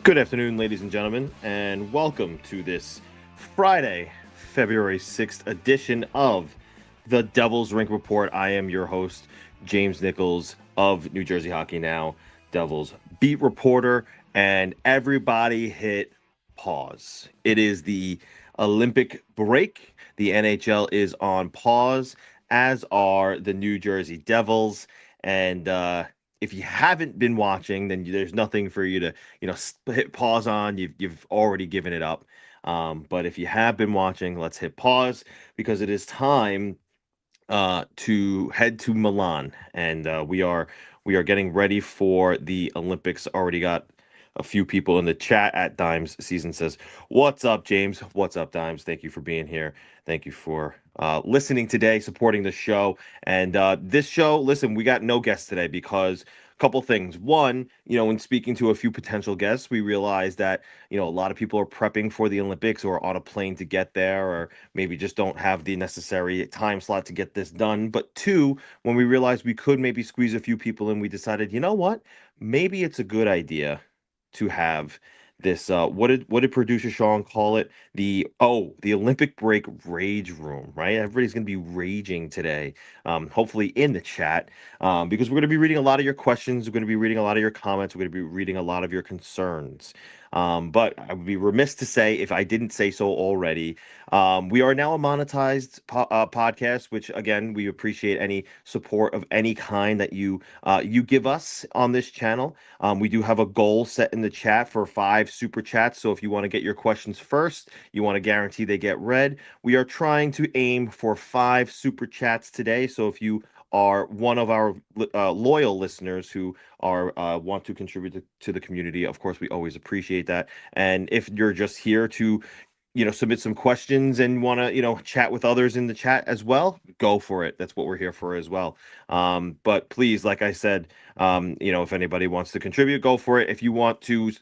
Good afternoon, ladies and gentlemen, and welcome to this Friday, February 6th edition of the Devils Rink Report. I am your host, James Nichols of New Jersey Hockey Now, Devils beat reporter, and everybody hit pause. It is the Olympic break. The NHL is on pause, as are the New Jersey Devils. And if you haven't been watching, then there's nothing for you to hit pause on. You've already given it up. But if you have been watching, let's hit pause because it is time to head to Milan, and we are getting ready for the Olympics. Already got a few people in the chat. At Dimes Season says, "What's up, James? What's up, Dimes? Thank you for being here. Thank you for listening today, supporting the show." And this show, listen, we got no guests today because couple things. One, when speaking to a few potential guests, we realized that a lot of people are prepping for the Olympics or on a plane to get there, or maybe just don't have the necessary time slot to get this done. But two, when we realized we could maybe squeeze a few people in, we decided, you know what? Maybe it's a good idea to have this what did producer Sean call it? The Olympic break rage room, right? Everybody's gonna be raging today. Hopefully in the chat. Because we're gonna be reading a lot of your questions, we're gonna be reading a lot of your comments, we're gonna be reading a lot of your concerns. But I would be remiss to say if I didn't say so already. We are now a monetized podcast, which again we appreciate any support of any kind that you give us on this channel. We do have a goal set in the chat for 5 super chats. So if you want to get your questions first, you want to guarantee they get read. We are trying to aim for 5 super chats today. So if you are one of our loyal listeners who are want to contribute to the community, of course we always appreciate that. And if you're just here to submit some questions and want to, chat with others in the chat as well, go for it. That's what we're here for as well. But please, like I said, if anybody wants to contribute, go for it. If you want to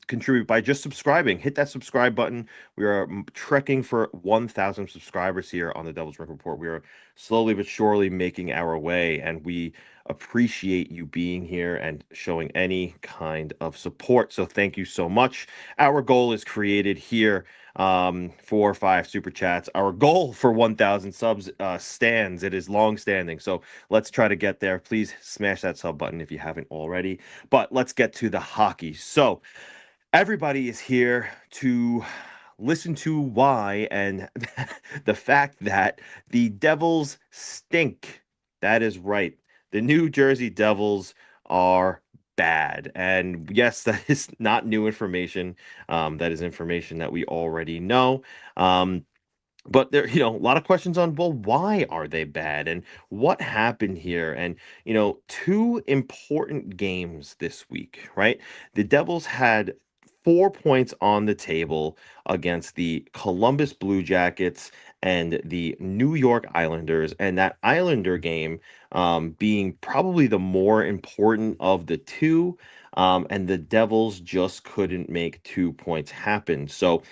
contribute by just subscribing, hit that subscribe button. We are trekking for 1,000 subscribers here on the Devil's Rink Report. We are slowly but surely making our way, and we appreciate you being here and showing any kind of support. So thank you so much. Our goal is created here for 5 super chats. Our goal for 1,000 subs stands. It is long standing. So let's try to get there. Please smash that sub button if you haven't already. But let's get to the hockey. So everybody is here to listen to why and the fact that the Devils stink. That is right. The New Jersey Devils are bad. And yes, that is not new information. That is information that we already know. But there, a lot of questions on, well, why are they bad and what happened here? And, two important games this week, right? The Devils had 4 points on the table against the Columbus Blue Jackets and the New York Islanders. And that Islander game being probably the more important of the two. And the Devils just couldn't make 2 points happen. So,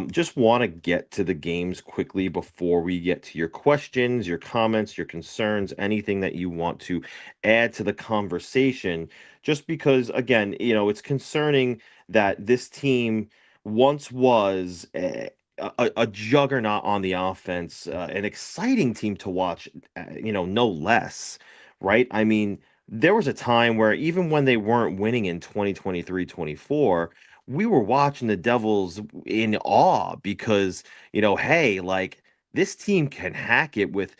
just want to get to the games quickly before we get to your questions, your comments, your concerns, anything that you want to add to the conversation. Just because, again, it's concerning that this team once was a juggernaut on the offense, an exciting team to watch, no less, right? I mean, there was a time where even when they weren't winning in 2023-24, we were watching the Devils in awe because, hey, like this team can hack it with,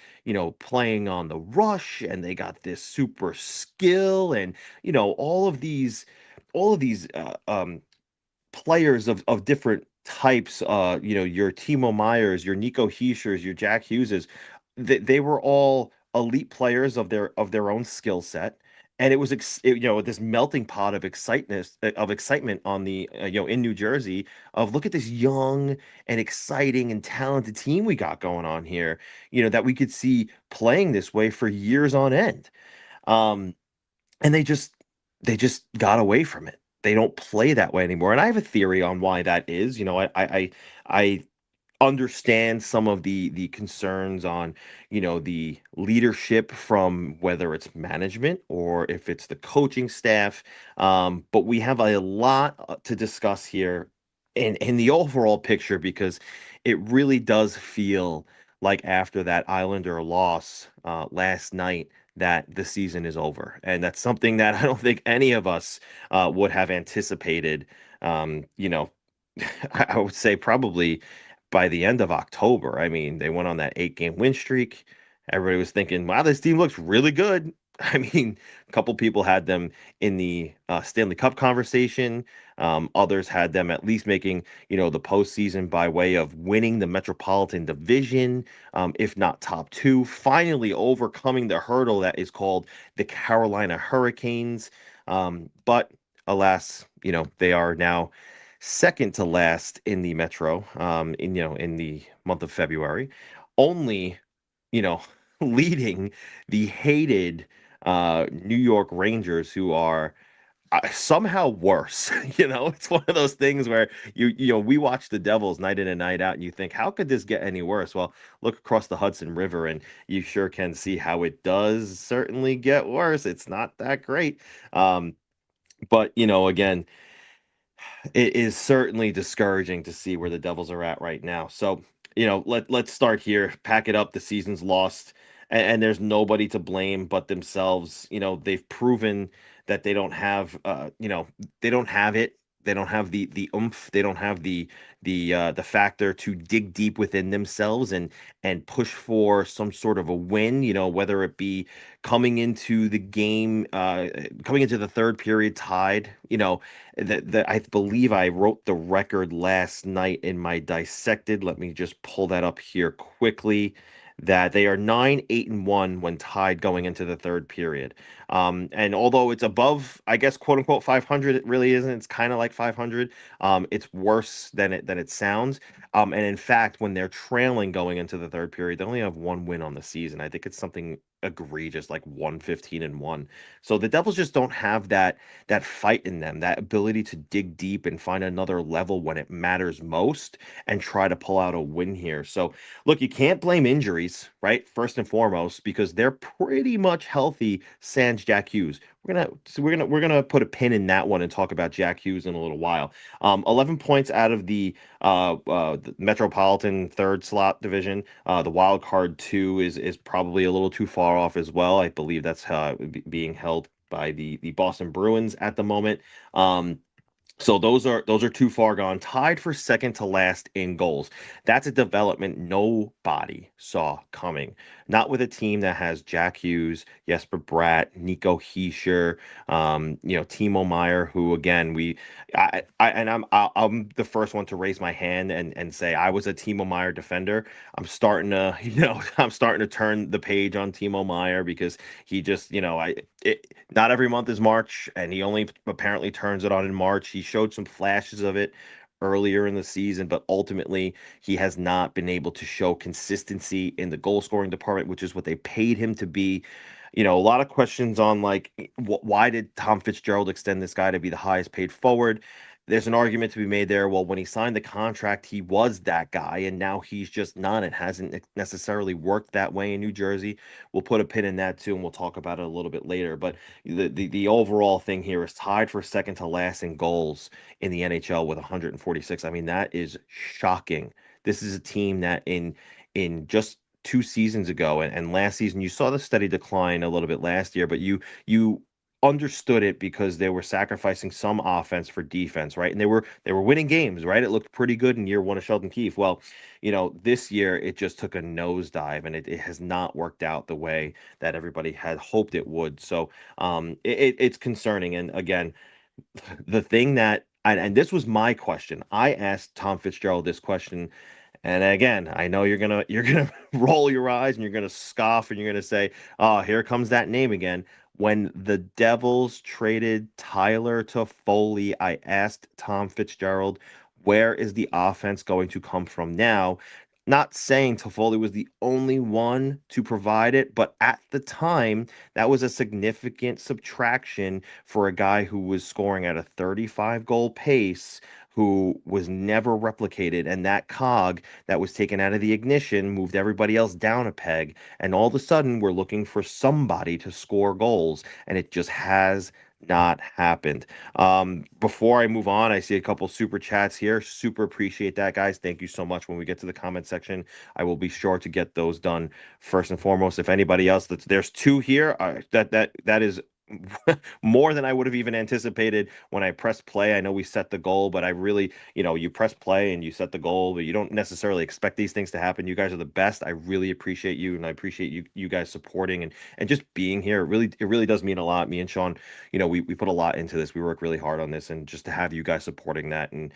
playing on the rush, and they got this super skill and, all of these players of different types, your Timo Myers, your Nico Hischiers, your Jack Hugheses, they were all elite players of their own skill set. And it was this melting pot of excitement on the in New Jersey, of look at this young and exciting and talented team we got going on here, that we could see playing this way for years on end. um and they just got away from it. They don't play that way anymore. And I have a theory on why that is. I understand some of the concerns on, the leadership from whether it's management or if it's the coaching staff. But we have a lot to discuss here in the overall picture because it really does feel like after that Islander loss last night that the season is over. And that's something that I don't think any of us would have anticipated. I would say probably by the end of October. I mean, they went on that 8-game win streak. Everybody was thinking, wow, this team looks really good. I mean, a couple people had them in the Stanley Cup conversation. Others had them at least making, the postseason by way of winning the Metropolitan Division, if not top two, finally overcoming the hurdle that is called the Carolina Hurricanes. But alas, they are now second to last in the Metro, in the month of February, only, you know, leading the hated New York Rangers, who are somehow worse. It's one of those things where we watch the Devils night in and night out, and you think, how could this get any worse? Well, look across the Hudson River, and you sure can see how it does certainly get worse. It's not that great. But again, it is certainly discouraging to see where the Devils are at right now. So, let's start here. Pack it up. The season's lost, and there's nobody to blame but themselves. They've proven that they don't have it. They don't have the oomph. They don't have the factor to dig deep within themselves and push for some sort of a win. Whether it be coming into the game, coming into the third period tied. That I believe I wrote the record last night in my dissected. Let me just pull that up here quickly. That they are 9-8-1 when tied going into the third period. And although it's above, I guess, quote unquote 500, it really isn't. It's kind of like 500. It's worse than it sounds. And in fact, when they're trailing going into the third period, they only have one win on the season. I think it's something egregious, like 115-1. So the Devils just don't have that fight in them, that ability to dig deep and find another level when it matters most and try to pull out a win here. So look, you can't blame injuries, right? First and foremost, because they're pretty much healthy sans Jack Hughes. We're gonna put a pin in that one and talk about Jack Hughes in a little while. 11 points out of the Metropolitan third slot division. The wild card two is probably a little too far off as well. I believe that's being held by the Boston Bruins at the moment. So those are too far gone. Tied for second to last in goals. That's a development nobody saw coming. Not with a team that has Jack Hughes, Jesper Bratt, Nico Hischier, Timo Meyer, who again I'm the first one to raise my hand and say I was a Timo Meyer defender. I'm starting to I'm starting to turn the page on Timo Meyer because he just not every month is March, and he only apparently turns it on in March. He showed some flashes of it earlier in the season, but ultimately he has not been able to show consistency in the goal scoring department, which is what they paid him to be. A lot of questions on like why did Tom Fitzgerald extend this guy to be the highest paid forward? There's an argument to be made there. Well, when he signed the contract, he was that guy, and now he's just not. It hasn't necessarily worked that way in New Jersey. We'll put a pin in that too, and we'll talk about it a little bit later. But the overall thing here is tied for second to last in goals in the NHL with 146. I mean, that is shocking. This is a team that in just 2 seasons ago and last season, you saw the steady decline a little bit last year, but you understood it because they were sacrificing some offense for defense, right? And they were winning games, right? It looked pretty good in year one of Sheldon Keefe. Well, this year it just took a nosedive, and it has not worked out the way that everybody had hoped it would. So it's concerning. And again, the thing that and this was my question. I asked Tom Fitzgerald this question, and again, I know you're gonna roll your eyes and you're gonna scoff and you're gonna say, "Oh, here comes that name again." When the Devils traded Tyler Toffoli, I asked Tom Fitzgerald, "Where is the offense going to come from now?" Not saying Toffoli was the only one to provide it, but at the time, that was a significant subtraction for a guy who was scoring at a 35 goal pace, who was never replicated. And that cog that was taken out of the ignition moved everybody else down a peg. And all of a sudden, we're looking for somebody to score goals, and it just has not happened. Before I move on, I see a couple super chats here. Super appreciate that, guys. Thank you so much. When we get to the comment section, I will be sure to get those done first and foremost. If anybody else, there's two here. That is more than I would have even anticipated when I pressed play. I know we set the goal, but I really, you press play and you set the goal, but you don't necessarily expect these things to happen. You guys are the best. I really appreciate you, and I appreciate you guys supporting and just being here. It really does mean a lot. Me and Sean, we put a lot into this. We work really hard on this, and just to have you guys supporting that, and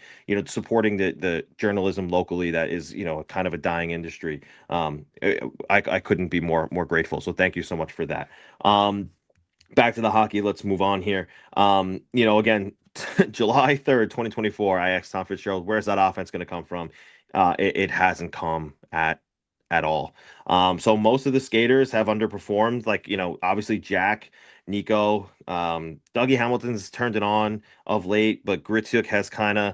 supporting the journalism locally, that is kind of a dying industry. I couldn't be more grateful. So thank you so much for that. Back to the hockey. Let's move on here. Again, July 3rd, 2024. I asked Tom Fitzgerald, where's that offense going to come from? It hasn't come at all. So most of the skaters have underperformed. Like, obviously Jack, Nico, Dougie Hamilton's turned it on of late, but Grievances has kind of,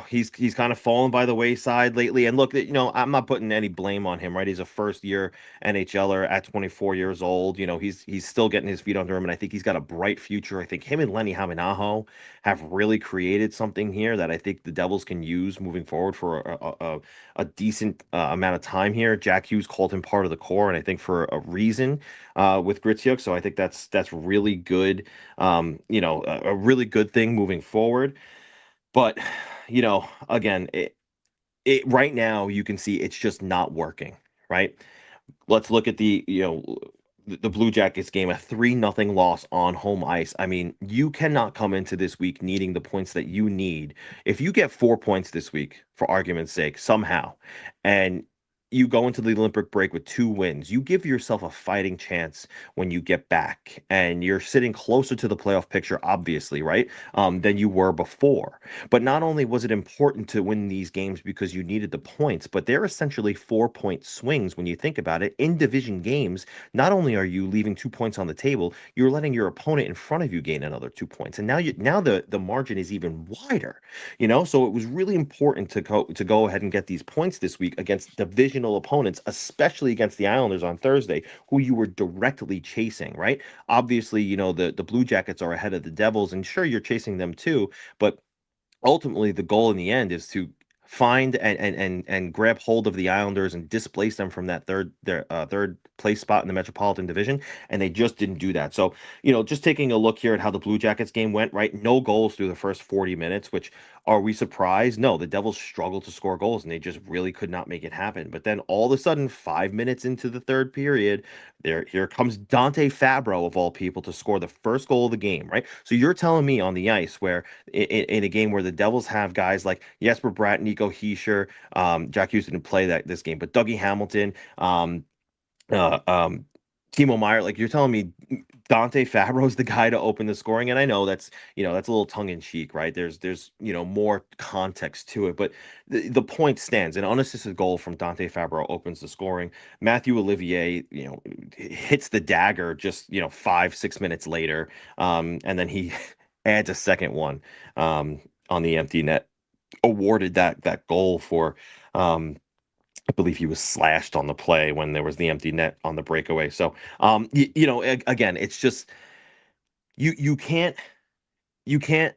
he's kind of fallen by the wayside lately. And look, I'm not putting any blame on him, right? He's a first year NHLer at 24 years old. He's still getting his feet under him, and I think he's got a bright future. I think him and Lenny Haminaho have really created something here that I think the Devils can use moving forward for a decent amount of time here. Jack Hughes called him part of the core, and I think for a reason with Grievances. So I think that's really good. A really good thing moving forward. But again, it right now you can see it's just not working, right? Let's look at the Blue Jackets game, a 3-0 loss on home ice. I mean, you cannot come into this week needing the points that you need. If you get 4 points this week, for argument's sake, somehow, and you go into the Olympic break with 2 wins, you give yourself a fighting chance when you get back, and you're sitting closer to the playoff picture, obviously, right? Than you were before. But not only was it important to win these games because you needed the points, but they're essentially 4-point swings when you think about it. In division games, not only are you leaving 2 points on the table, you're letting your opponent in front of you gain another 2 points. And now the margin is even wider, so it was really important to go ahead and get these points this week against divisional opponents, especially against the Islanders on Thursday, who you were directly chasing, right? Obviously, the Blue Jackets are ahead of the Devils, and sure, you're chasing them too, but ultimately the goal in the end is to find and grab hold of the Islanders and displace them from that third place spot in the Metropolitan Division, and they just didn't do that. So, just taking a look here at how the Blue Jackets game went, right? No goals through the first 40 minutes, which, are we surprised? No, the Devils struggled to score goals, and they just really could not make it happen. But then all of a sudden, 5 minutes into the third period, here comes Dante Fabro, of all people, to score the first goal of the game, right? So you're telling me on the ice, where in a game where the Devils have guys like Jesper Bratt, Nico Hischier, Jack Hughes didn't play this game, but Dougie Hamilton, uh, um, Timo Meyer, like, you're telling me Dante Fabro's the guy to open the scoring, and I know that's a little tongue in cheek, right? There's more context to it, but the point stands. An unassisted goal from Dante Fabro opens the scoring. Matthew Olivier, hits the dagger just 5-6 minutes later, and then he adds a second one on the empty net, awarded that goal for. I believe he was slashed on the play when there was the empty net on the breakaway. So, again, it's just you can't you can't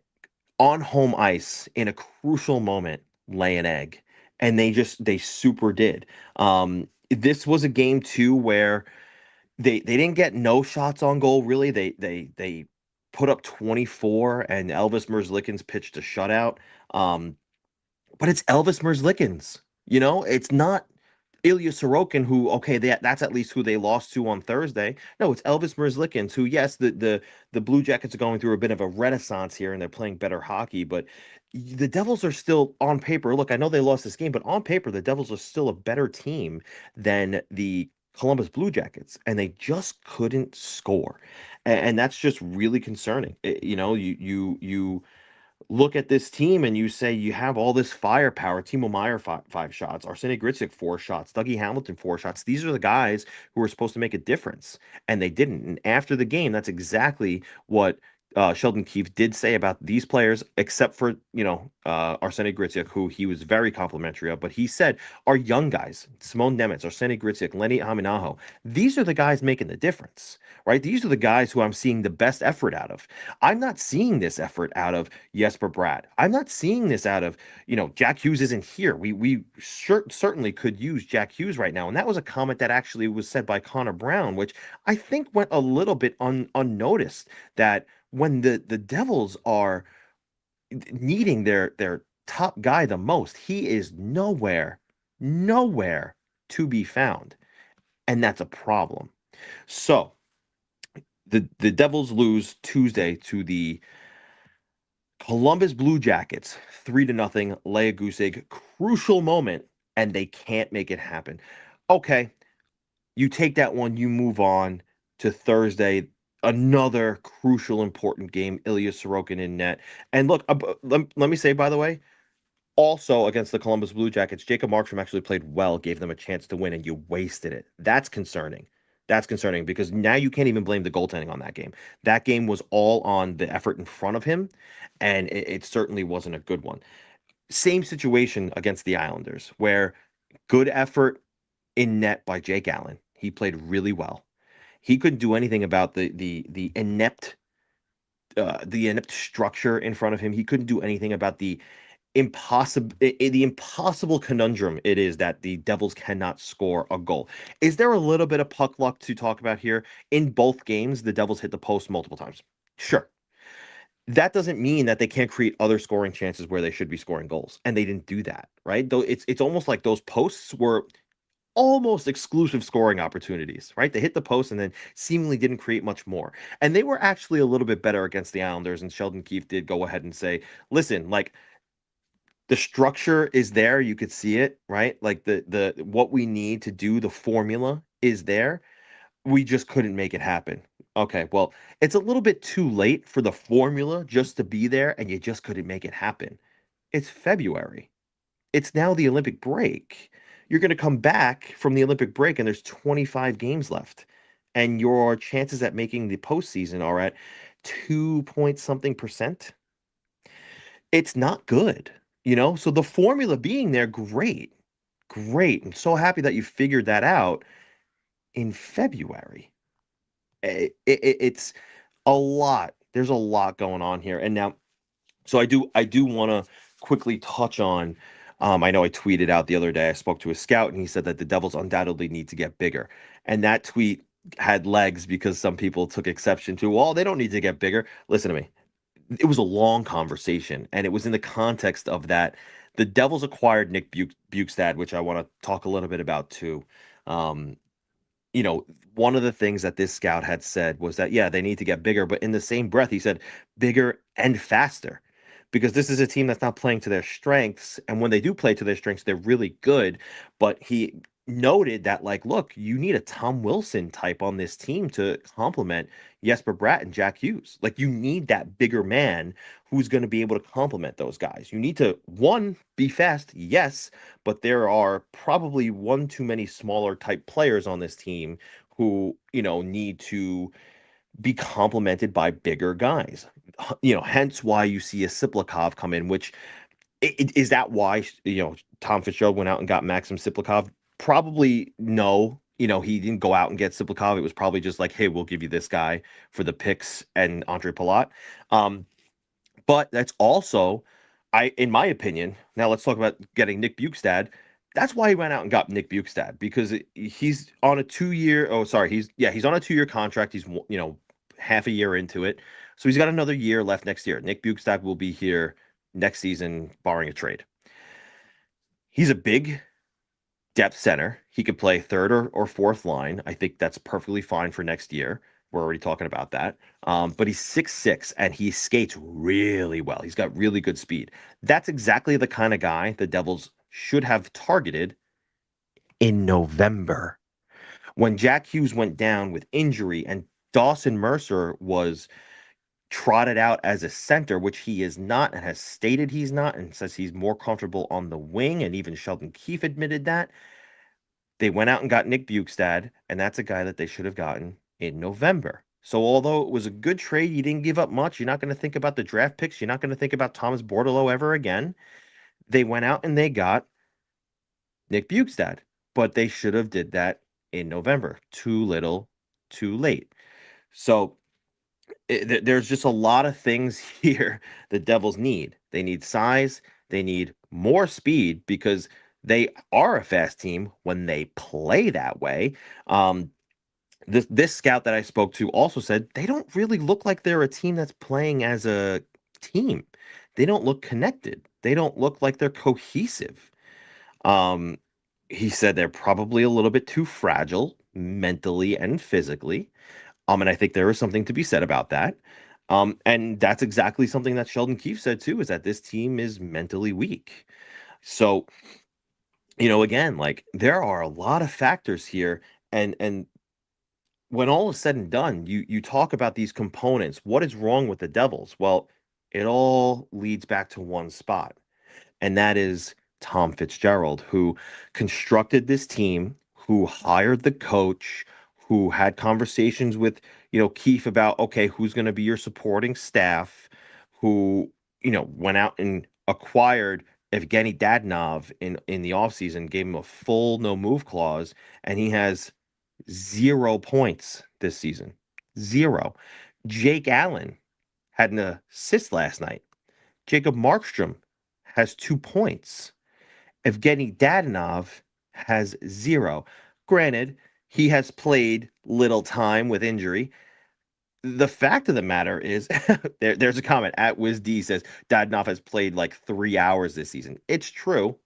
on home ice in a crucial moment lay an egg, and they super did. This was a game too where they didn't get no shots on goal really. They put up 24, and Elvis Merzlikins pitched a shutout. Um, but it's Elvis Merzlikins. It's not Ilya Sorokin, who, okay, that's at least who they lost to on Thursday. No, it's Elvis Merzlikins, who, yes, the Blue Jackets are going through a bit of a renaissance here, and they're playing better hockey, but the Devils are still on paper. Look, I know they lost this game, but on paper, the Devils are still a better team than the Columbus Blue Jackets, and they just couldn't score, and that's just really concerning. You look at this team and you say you have all this firepower. Timo Meyer, five shots. Arseniy Gricic, 4 shots. Dougie Hamilton, 4 shots. These are the guys who were supposed to make a difference, and they didn't. And after the game, that's exactly what Sheldon Keefe did say about these players, except for, Arseniy Gricic, who he was very complimentary of. But he said, our young guys, Simone Nemitz, Arseniy Gricic, Lenny Aminaho, these are the guys making the difference, right? These are the guys who I'm seeing the best effort out of. I'm not seeing this effort out of Jesper Bratt. I'm not seeing this out of, Jack Hughes isn't here. We certainly could use Jack Hughes right now. And that was a comment that actually was said by Connor Brown, which I think went a little bit unnoticed, that when the Devils are needing their top guy the most, he is nowhere to be found. And that's a problem. So the Devils lose Tuesday to the Columbus Blue Jackets, 3-0, lay a goose egg, crucial moment, and they can't make it happen. Okay, you take that one, you move on to Thursday, another crucial, important game, Ilya Sorokin in net. And look, let me say, by the way, also against the Columbus Blue Jackets, Jacob Markstrom actually played well, gave them a chance to win, and you wasted it. That's concerning. That's concerning because now you can't even blame the goaltending on that game. That game was all on the effort in front of him, and it certainly wasn't a good one. Same situation against the Islanders, where good effort in net by Jake Allen. He played really well. He couldn't do anything about the inept structure in front of him. He couldn't do anything about the impossible conundrum it is that the Devils cannot score a goal. Is there a little bit of puck luck to talk about here? In both games, the Devils hit the post multiple times. Sure. That doesn't mean that they can't create other scoring chances where they should be scoring goals, and they didn't do that, right? Though it's almost like those posts were almost exclusive scoring opportunities, right? They hit the post and then seemingly didn't create much more. And they were actually a little bit better against the Islanders, and Sheldon Keefe did go ahead and say, listen, like, the structure is there, you could see it, right? Like the what we need to do, the formula is there. We just couldn't make it happen. Okay, well, it's a little bit too late for the formula just to be there, and you just couldn't make it happen. It's February. It's now the Olympic break. You're going to come back from the Olympic break, and there's 25 games left, and your chances at making the postseason are at 2 point something percent. It's not good, So the formula being there, great, great. I'm so happy that you figured that out in February. It's a lot. There's a lot going on here, and now, so I do want to quickly touch on. I know I tweeted out the other day. I spoke to a scout, and he said that the Devils undoubtedly need to get bigger, and that tweet had legs because some people took exception to, well, they don't need to get bigger. Listen to me. It was a long conversation, and it was in the context of that the Devils acquired Nick Bukestad, which I want to talk a little bit about too. Um, One of the things that this scout had said was that, yeah, they need to get bigger, but in the same breath, he said bigger and faster, because this is a team that's not playing to their strengths. And when they do play to their strengths, they're really good. But he noted that, like, look, you need a Tom Wilson type on this team to complement Jesper Bratt and Jack Hughes. Like, you need that bigger man who's going to be able to complement those guys. You need to, one, be fast, yes, but there are probably one too many smaller type players on this team who, need to be complemented by bigger guys. Hence why you see a Siplikov come in, which is that why, Tom Fitzgerald went out and got Maxim Siplikov? Probably no. He didn't go out and get Siplikov. It was probably just like, hey, we'll give you this guy for the picks and Andre Palat. But that's also, in my opinion, now let's talk about getting Nick Bukestad. That's why he went out and got Nick Bukestad, because he's on a 2-year. Oh, sorry, he's on a 2-year contract. He's half a year into it, so he's got another year left next year. Nick Bukestad will be here next season, barring a trade. He's a big depth center. He could play third or fourth line. I think that's perfectly fine for next year. We're already talking about that. But he's 6'6", and he skates really well. He's got really good speed. That's exactly the kind of guy the Devils should have targeted in November, when Jack Hughes went down with injury and Dawson Mercer was trotted out as a center, which he is not and has stated he's not, and says he's more comfortable on the wing. And even Sheldon Keefe admitted that. They went out and got Nick Bukestad, and that's a guy that they should have gotten in November. So although it was a good trade, you didn't give up much. You're not going to think about the draft picks. You're not going to think about Thomas Bordelot ever again. They went out and they got Nick Bukestad, but they should have did that in November. Too little, too late. So there's just a lot of things here the Devils need. They need size. They need more speed because they are a fast team when they play that way. Um, this scout that I spoke to also said they don't really look like they're a team that's playing as a team. They don't look connected. They don't look like they're cohesive. Um, he said they're probably a little bit too fragile mentally and physically. And I think there is something to be said about that. And that's exactly something that Sheldon Keefe said too, is that this team is mentally weak. So, again, like there are a lot of factors here, and when all is said and done, you talk about these components. What is wrong with the Devils? Well, it all leads back to one spot, and that is Tom Fitzgerald, who constructed this team, who hired the coach, who had conversations with, Keefe about, okay, who's going to be your supporting staff, who, went out and acquired Evgeny Dadonov in the offseason, gave him a full no move clause, and he has 0 points this season. Zero. Jake Allen had an assist last night. Jacob Markstrom has 2 points. Evgeny Dadonov has zero. Granted, he has played little time with injury. The fact of the matter is, there's a comment at WizD says Dadonov has played like 3 hours this season. It's true.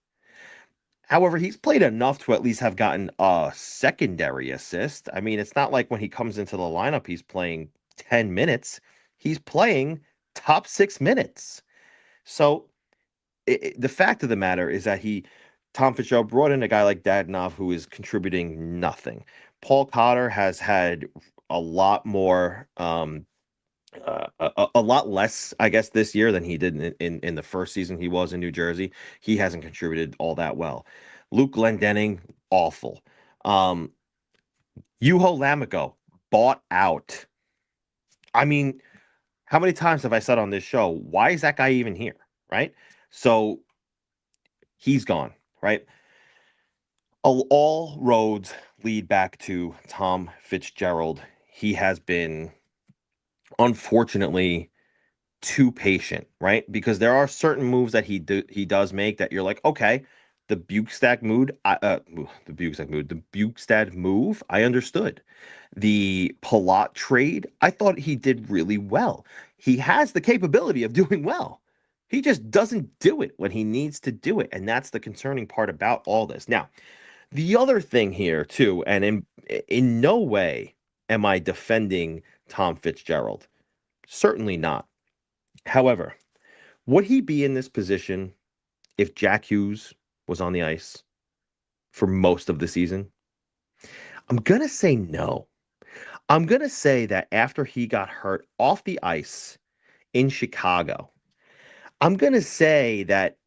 However, he's played enough to at least have gotten a secondary assist. I mean, it's not like when he comes into the lineup, he's playing 10 minutes. He's playing top 6 minutes. So the fact of the matter is that Tom Fitzgerald brought in a guy like Dadonov who is contributing nothing. Paul Cotter has had a lot more, a lot less, I guess, this year than he did in the first season he was in New Jersey. He hasn't contributed all that well. Luke Glendening, awful. Um, Juho Lamico, bought out. I mean, how many times have I said on this show, why is that guy even here? Right? So he's gone, right? All roads lead back to Tom Fitzgerald. He has been, unfortunately, too patient, right? Because there are certain moves that he does make that you're like, okay, the the Bukestad move, I understood. The Palat trade, I thought he did really well. He has the capability of doing well. He just doesn't do it when he needs to do it, and that's the concerning part about all this. Now, the other thing here too, and in no way am I defending Tom Fitzgerald. Certainly not. However, would he be in this position if Jack Hughes was on the ice for most of the season? I'm going to say no. I'm going to say that after he got hurt off the ice in Chicago, I'm going to say that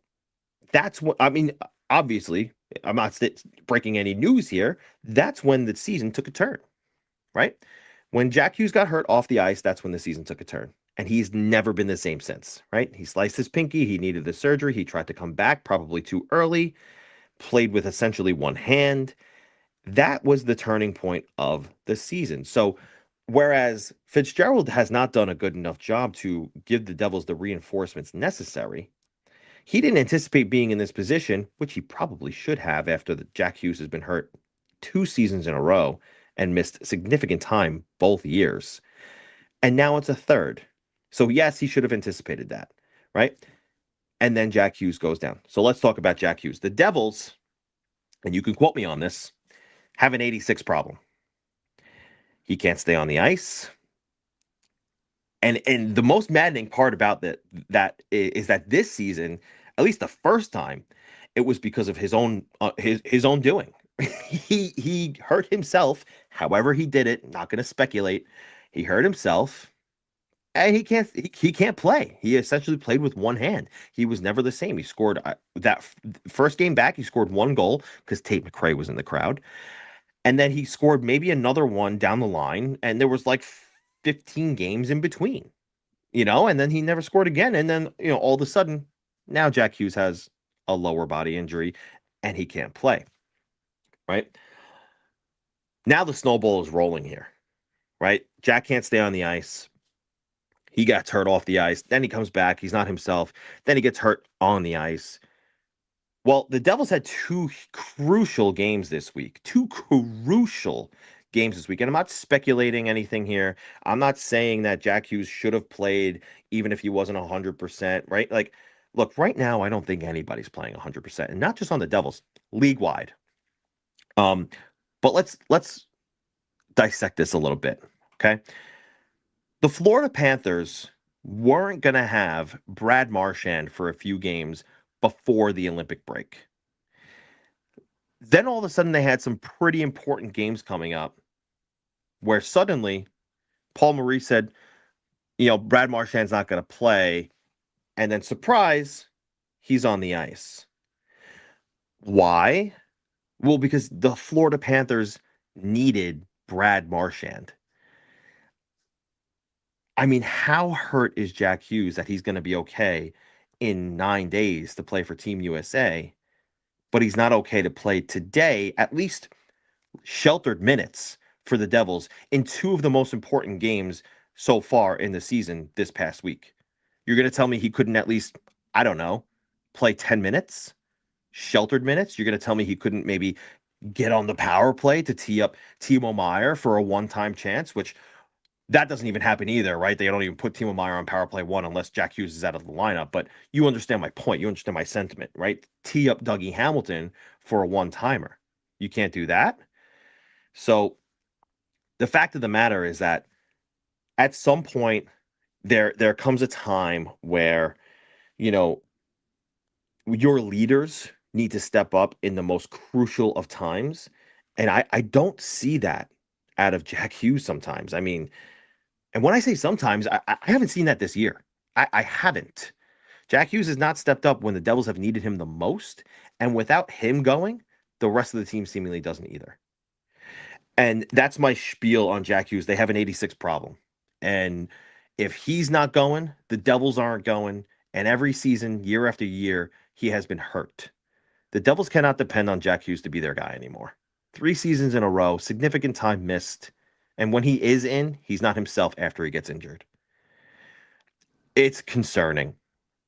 that's what, I mean, obviously, I'm not breaking any news here. That's when the season took a turn, right? When Jack Hughes got hurt off the ice, that's when the season took a turn. And he's never been the same since, right? He sliced his pinky. He needed the surgery. He tried to come back probably too early, played with essentially one hand. That was the turning point of the season. So, whereas Fitzgerald has not done a good enough job to give the Devils the reinforcements necessary, he didn't anticipate being in this position, which he probably should have after Jack Hughes has been hurt 2 seasons in a row and missed significant time both years. And now it's a third. So, yes, he should have anticipated that, right? And then Jack Hughes goes down. So, let's talk about Jack Hughes. The Devils, and you can quote me on this, have an 86 problem. He can't stay on the ice. And the most maddening part about that is that this season, at least the first time, it was because of his own doing. He hurt himself, however he did it. Not going to speculate. He hurt himself, And he can't play. He essentially played with one hand. He was never the same. He scored first game back. He scored one goal because Tate McRae was in the crowd, and then he scored maybe another one down the line, and there was like 15 games in between, and then he never scored again. And then all of a sudden, now Jack Hughes has a lower body injury, and he can't play. Right now, the snowball is rolling here. Right, Jack can't stay on the ice. He gets hurt off the ice. Then he comes back. He's not himself. Then he gets hurt on the ice. Well, the Devils had two crucial games this week. Two crucial games this week. And I'm not speculating anything here. I'm not saying that Jack Hughes should have played even if he wasn't 100%, right? Like, look, right now, I don't think anybody's playing 100%, and not just on the Devils, league wide. But let's dissect this a little bit, okay? The Florida Panthers weren't going to have Brad Marchand for a few games before the Olympic break. Then all of a sudden they had some pretty important games coming up where suddenly Paul Maurice said, Brad Marchand's not going to play. And then surprise, he's on the ice. Why? Well, because the Florida Panthers needed Brad Marchand. I mean, how hurt is Jack Hughes that he's going to be okay in 9 days to play for Team USA, but he's not okay to play today, at least sheltered minutes for the Devils in two of the most important games so far in the season this past week? You're going to tell me he couldn't at least, I don't know, play 10 minutes, sheltered minutes? You're going to tell me he couldn't maybe get on the power play to tee up Timo Meier for a one-time chance, which that doesn't even happen either, right? They don't even put Timo Meier on power play one unless Jack Hughes is out of the lineup. But you understand my point. You understand my sentiment, right? Tee up Dougie Hamilton for a one-timer. You can't do that. So the fact of the matter is that at some point there comes a time where, your leaders need to step up in the most crucial of times. And I don't see that out of Jack Hughes sometimes. I mean, and when I say sometimes, I haven't seen that this year. I haven't. Jack Hughes has not stepped up when the Devils have needed him the most. And without him going, the rest of the team seemingly doesn't either. And that's my spiel on Jack Hughes. They have an 86 problem. And if he's not going, the Devils aren't going. And every season, year after year, he has been hurt. The Devils cannot depend on Jack Hughes to be their guy anymore. 3 seasons in a row, significant time missed. And when he is in, he's not himself after he gets injured. It's concerning.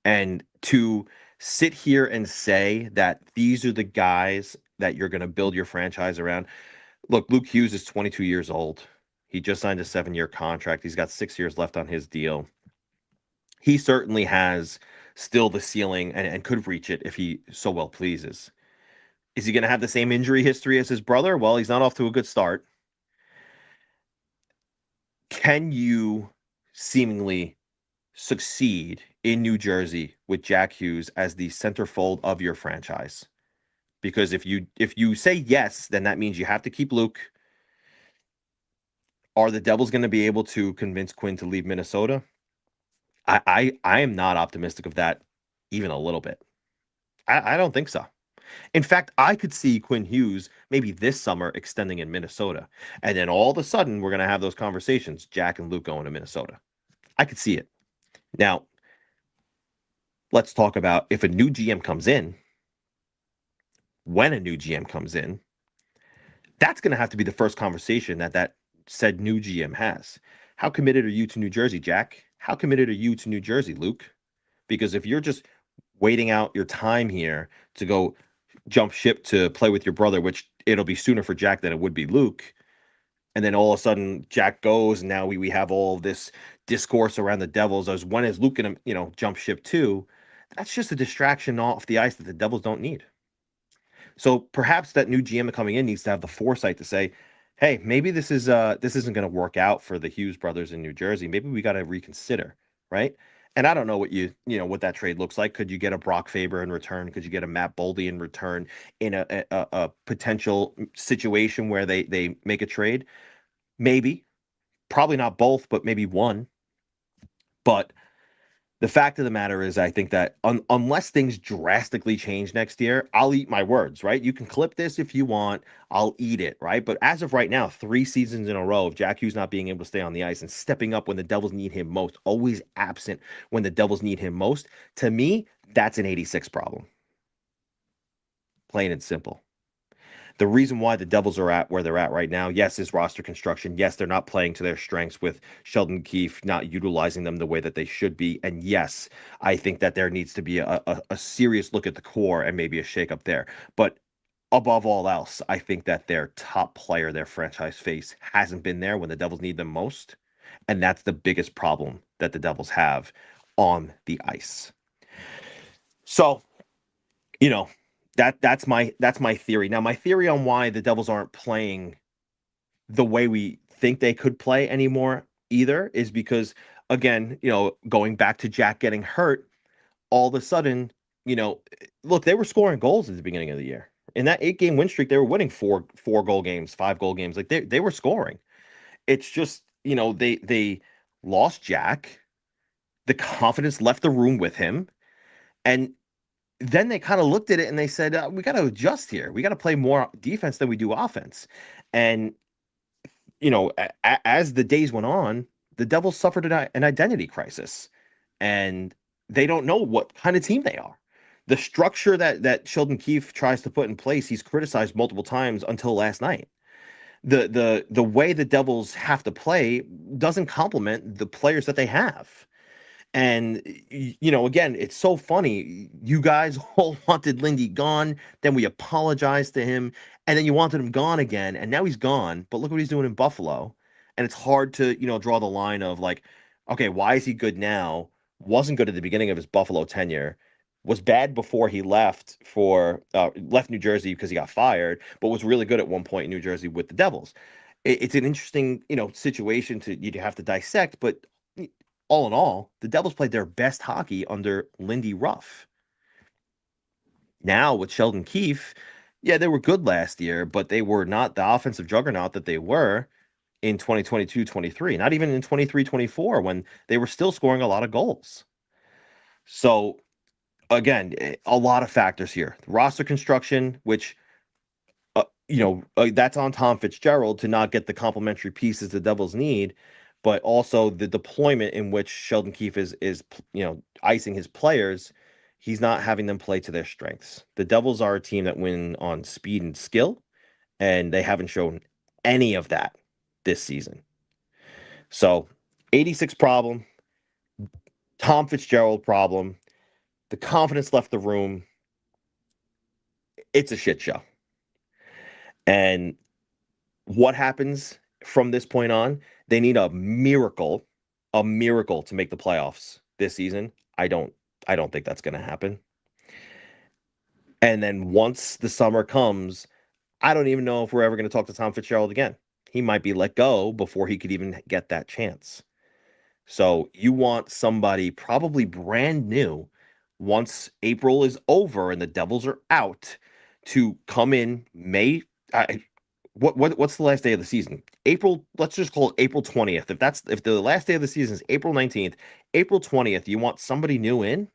And to sit here and say that these are the guys that you're going to build your franchise around. Look, Luke Hughes is 22 years old. He just signed a 7-year contract. He's got 6 years left on his deal. He certainly has still the ceiling and could reach it if he so well pleases. Is he going to have the same injury history as his brother? Well, he's not off to a good start. Can you seemingly succeed in New Jersey with Jack Hughes as the centerfold of your franchise? Because if you say yes, then that means you have to keep Luke. Are the Devils going to be able to convince Quinn to leave Minnesota? I am not optimistic of that even a little bit. I don't think so. In fact, I could see Quinn Hughes maybe this summer extending in Minnesota. And then all of a sudden, we're going to have those conversations, Jack and Luke going to Minnesota. I could see it. Now, let's talk about if a new GM comes in, when a new GM comes in, that's going to have to be the first conversation that said new GM has. How committed are you to New Jersey, Jack? How committed are you to New Jersey, Luke? Because if you're just waiting out your time here to go jump ship to play with your brother, which it'll be sooner for Jack than it would be Luke, and then all of a sudden Jack goes, and now we have all this discourse around the Devils as when is Luke going to jump ship too? That's just a distraction off the ice that the Devils don't need. So perhaps that new GM coming in needs to have the foresight to say, hey, maybe this isn't going to work out for the Hughes brothers in New Jersey. Maybe we got to reconsider, right? And I don't know what that trade looks like. Could you get a Brock Faber in return? Could you get a Matt Boldy in return in a potential situation where they make a trade? Maybe, probably not both, but maybe one. But the fact of the matter is, I think that unless things drastically change next year, I'll eat my words, right? You can clip this if you want. I'll eat it, right? But as of right now, 3 seasons in a row of Jack Hughes not being able to stay on the ice and stepping up when the Devils need him most, always absent when the Devils need him most, to me, that's an 86 problem. Plain and simple. The reason why the Devils are at where they're at right now, yes, is roster construction. Yes, they're not playing to their strengths with Sheldon Keefe not utilizing them the way that they should be. And yes, I think that there needs to be a serious look at the core and maybe a shakeup there. But above all else, I think that their top player, their franchise face, hasn't been there when the Devils need them most. And that's the biggest problem that the Devils have on the ice. So, you know, that's my theory. Now, my theory on why the Devils aren't playing the way we think they could play anymore either is because, again, going back to Jack getting hurt, all of a sudden, look, they were scoring goals at the beginning of the year. In that 8-game win streak, they were winning four goal games, 5 goal games. Like they were scoring. It's just, they lost Jack. The confidence left the room with him. And then they kind of looked at it and they said, we got to adjust here. We got to play more defense than we do offense. And as the days went on, the Devils suffered an identity crisis, and they don't know what kind of team they are. The structure that Sheldon Keefe tries to put in place, he's criticized multiple times until last night. The way the Devils have to play doesn't complement the players that they have. And again, it's so funny. You guys all wanted Lindy gone, then we apologized to him, and then you wanted him gone again, and now he's gone. But look what he's doing in Buffalo. And it's hard to, draw the line of like, okay, why is he good now? Wasn't good at the beginning of his Buffalo tenure. Was bad before he left New Jersey because he got fired, but was really good at one point in New Jersey with the Devils. It's an interesting, situation you have to dissect, but all in all, the Devils played their best hockey under Lindy Ruff. Now with Sheldon Keefe, yeah, they were good last year, but they were not the offensive juggernaut that they were in 2022-23, not even in 23-24 when they were still scoring a lot of goals. So again, a lot of factors here. The roster construction, which that's on Tom Fitzgerald to not get the complementary pieces the Devils need, but also the deployment in which Sheldon Keefe is icing his players. He's not having them play to their strengths. The Devils are a team that win on speed and skill, and they haven't shown any of that this season. So, 86 problem, Tom Fitzgerald problem, the confidence left the room. It's a shit show. And what happens from this point on? They need a miracle to make the playoffs this season. I don't think that's going to happen. And then once the summer comes, I don't even know if we're ever going to talk to Tom Fitzgerald again. He might be let go before he could even get that chance. So you want somebody probably brand new once April is over and the Devils are out to come in May. What's the last day of the season? April. Let's just call it April 20th. If the last day of the season is April 19th, April 20th, you want somebody new in,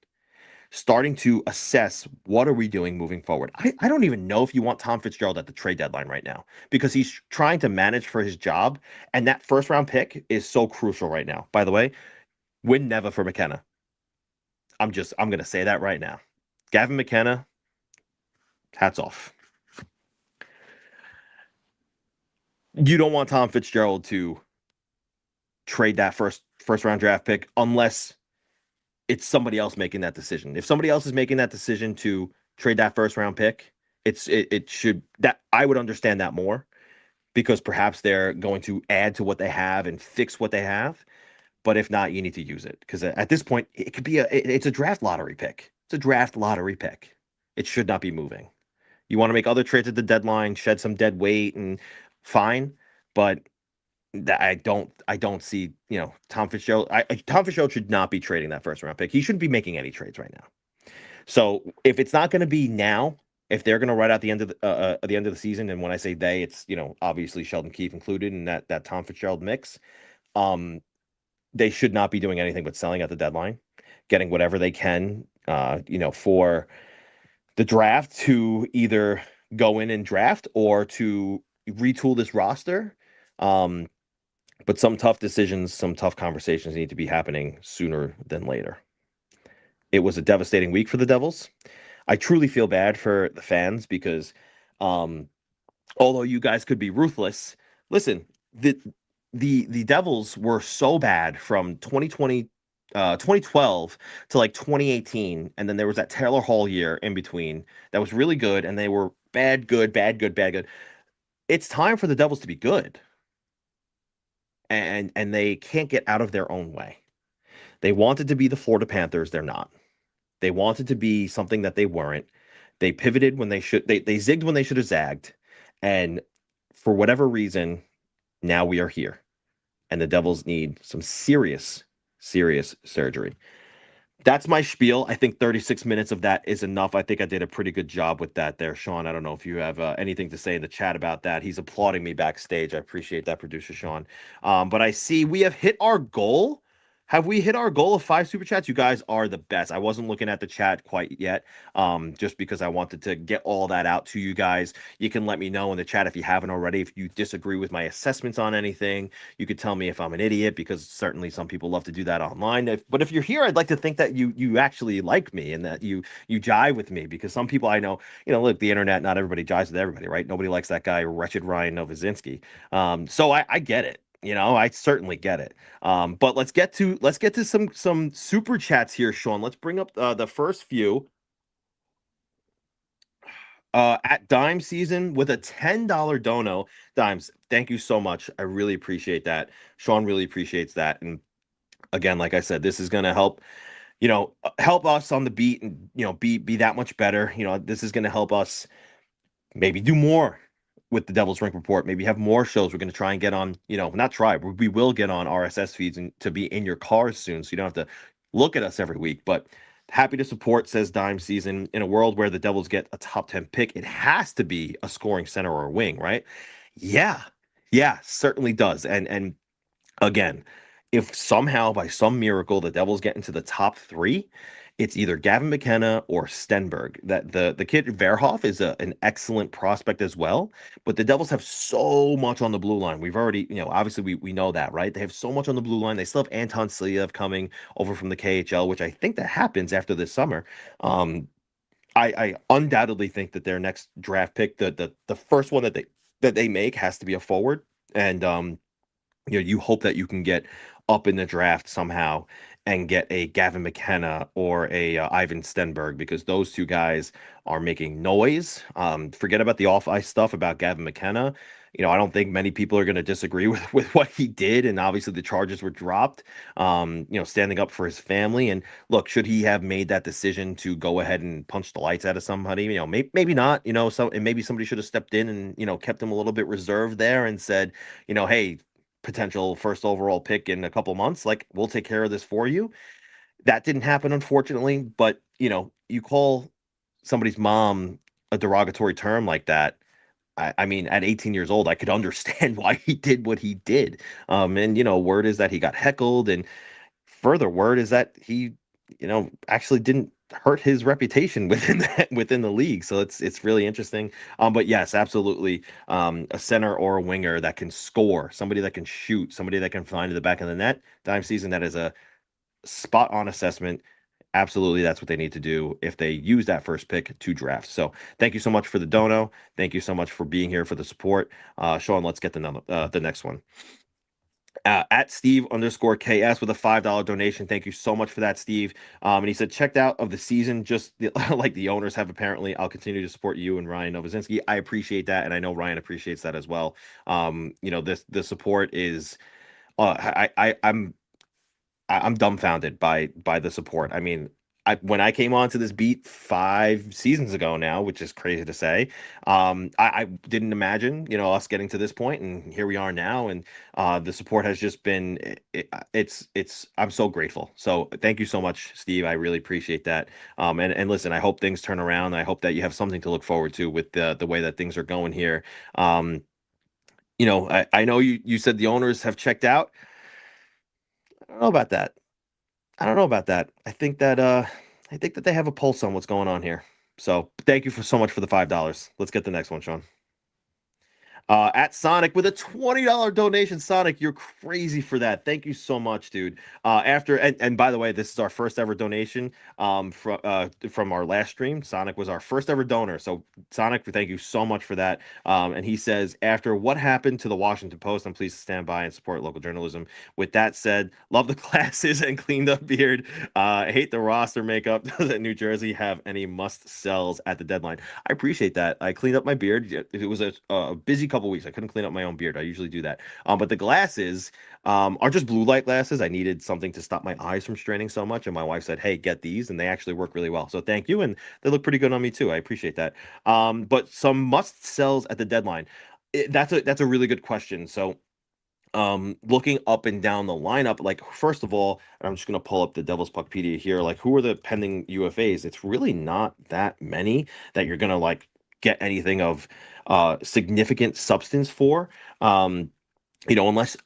starting to assess what are we doing moving forward. I don't even know if you want Tom Fitzgerald at the trade deadline right now because he's trying to manage for his job, and that first round pick is so crucial right now. By the way, win never for McKenna. I'm gonna say that right now. Gavin McKenna, hats off. You don't want Tom Fitzgerald to trade that first round draft pick unless it's somebody else making that decision. If somebody else is making that decision to trade that first round pick, it should that I would understand that more because perhaps they're going to add to what they have and fix what they have. But if not, you need to use it because at this point, it could be it's a draft lottery pick. It's a draft lottery pick. It should not be moving. You want to make other trades at the deadline, shed some dead weight, and fine. But I don't see Tom Fitzgerald. Tom Fitzgerald should not be trading that first round pick. He shouldn't be making any trades right now. So if it's not going to be now, if they're going to write out the end of the season, and when I say they, it's obviously Sheldon Keefe included in that Tom Fitzgerald mix. they should not be doing anything but selling at the deadline, getting whatever they can, for the draft to either go in and draft or to retool this roster. Um, but some tough decisions, some tough conversations need to be happening sooner than later. It was a devastating week for the Devils. I truly feel bad for the fans because, um, although you guys could be ruthless, listen, the Devils were so bad from 2012 to like 2018, and then there was that Taylor Hall year in between that was really good, and they were bad, good, bad, good, bad, good. It's time for the Devils to be good, and they can't get out of their own way. They wanted to be the Florida Panthers, they're not. They wanted to be something that they weren't. They pivoted when they should. They zigged when they should have zagged, and for whatever reason, now we are here, and the Devils need some serious, serious surgery. That's my spiel. I think 36 minutes of that is enough. I think I did a pretty good job with that there, Sean. I don't know if you have anything to say in the chat about that. He's applauding me backstage. I appreciate that, producer Sean. But I see we have hit our goal. Have we hit our goal of 5 super chats? You guys are the best. I wasn't looking at the chat quite yet, just because I wanted to get all that out to you guys. You can let me know in the chat if you haven't already. If you disagree with my assessments on anything, you could tell me if I'm an idiot, because certainly some people love to do that online. But if you're here, I'd like to think that you actually like me and that you jive with me, because some people I know, look, the internet, not everybody jives with everybody, right? Nobody likes that guy, wretched Ryan Novozinski. So I get it. I certainly get it. But let's get to some super chats here, Sean. Let's bring up the first few. At Dime Season with a $10 dono. Dimes, thank you so much. I really appreciate that. Sean really appreciates that. And again, like I said, this is going to help us on the beat and, be that much better. This is going to help us maybe do more with the Devil's Rink Report. Maybe have more shows. We're going to try and get on, not try, we will get on RSS feeds and to be in your cars soon. So you don't have to look at us every week. But happy to support, says Dime Season. In a world where the Devils get a top 10 pick, it has to be a scoring center or a wing, right? Yeah. Yeah, certainly does. And again, if somehow by some miracle the Devils get into the top three, it's either Gavin McKenna or Stenberg. That the kid Verhoff is an excellent prospect as well, but the Devils have so much on the blue line. We've already, obviously we know that, right? They have so much on the blue line. They still have Anton Siliev coming over from the KHL, which I think that happens after this summer. I undoubtedly think that their next draft pick, the first one that they make, has to be a forward, and you hope that you can get up in the draft somehow and get a Gavin McKenna or a Ivan Stenberg, because those two guys are making noise. Forget about the off ice stuff about Gavin McKenna. I don't think many people are going to disagree with what he did, and obviously the charges were dropped. Standing up for his family, and look, should he have made that decision to go ahead and punch the lights out of somebody? Maybe not. And maybe somebody should have stepped in and kept him a little bit reserved there and said, hey, potential first overall pick in a couple months, like, we'll take care of this for you. That didn't happen, unfortunately. But you call somebody's mom a derogatory term like that. I mean, at 18 years old, I could understand why he did what he did. And word is that he got heckled, and further word is that he, actually didn't hurt his reputation within the league. So it's really interesting. But yes, absolutely. A center or a winger that can score, somebody that can shoot, somebody that can find to the back of the net. Dime Season, that is a spot on assessment. Absolutely, that's what they need to do if they use that first pick to draft. So thank you so much for the dono. Thank you so much for being here for the support. Sean, let's get the next one. At Steve_KS with a $5 donation. Thank you so much for that, Steve. And he said, checked out of the season, just like the owners have apparently. I'll continue to support you and Ryan Novozinski. I appreciate that, and I know Ryan appreciates that as well. The support is, I'm dumbfounded by the support. I mean, when I came onto this beat 5 seasons ago now, which is crazy to say, I didn't imagine, us getting to this point, and here we are now. And the support has just been, I'm so grateful. So thank you so much, Steve. I really appreciate that. And listen, I hope things turn around. I hope that you have something to look forward to with the way that things are going here. I know you said the owners have checked out. don't know about that. I don't know about that. I think that they have a pulse on what's going on here. So thank you for so much for the $5. Let's get the next one, Sean. At Sonic with a $20 donation. Sonic, you're crazy for that. Thank you so much, dude. And by the way, this is our first ever donation from our last stream. Sonic was our first ever donor. So Sonic, thank you so much for that. And he says, after what happened to the Washington Post, I'm pleased to stand by and support local journalism. With that said, love the classes and cleaned up beard. Hate the roster makeup. Doesn't New Jersey have any must sells at the deadline? I appreciate that. I cleaned up my beard. It was a busy couple weeks. I couldn't clean up my own beard. I usually do that. But the glasses are just blue light glasses. I needed something to stop my eyes from straining so much, and my wife said, "Hey, get these," and they actually work really well. So thank you, and they look pretty good on me too. I appreciate that. But some must sells at the deadline. That's a really good question. So looking up and down the lineup, like first of all, and I'm just gonna pull up the Devil's Puckpedia here, like who are the pending UFAs? It's really not that many that you're gonna like get anything of significant substance for. Um, unless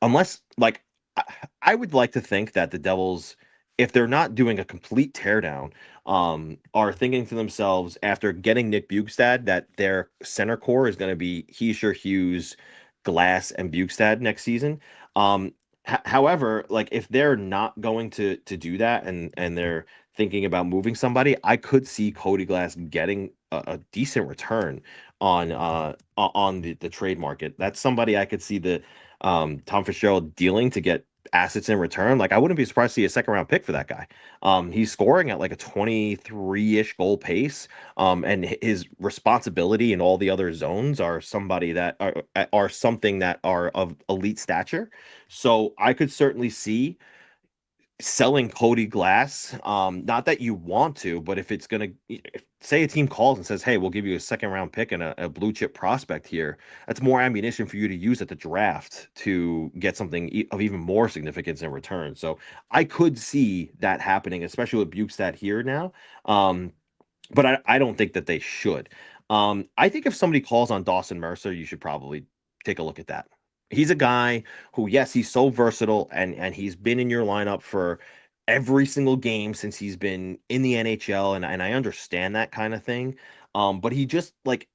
like I, I would like to think that the Devils, if they're not doing a complete teardown, are thinking to themselves after getting Nick Bukestad that their center core is going to be Hischier, Hughes, Glass, and Bukestad next season. However, like if they're not going to do that and they're thinking about moving somebody, I could see Cody Glass getting a decent return on the trade market. That's somebody I could see the Tom Fitzgerald dealing to get assets in return. Like I wouldn't be surprised to see a second round pick for that guy. He's scoring at like a 23-ish goal pace. And his responsibility in all the other zones are somebody that are something that are of elite stature. So I could certainly see selling Cody Glass. Not that you want to, but if it's gonna say a team calls and says, "Hey, we'll give you a second round pick and a blue chip prospect here," that's more ammunition for you to use at the draft to get something of even more significance in return. So I could see that happening, especially with Bukestad here now. But I don't think that they should. I think if somebody calls on Dawson Mercer, you should probably take a look at that. He's a guy who, yes, he's so versatile and he's been in your lineup for every single game since he's been in the NHL, and I understand that kind of thing. But he just like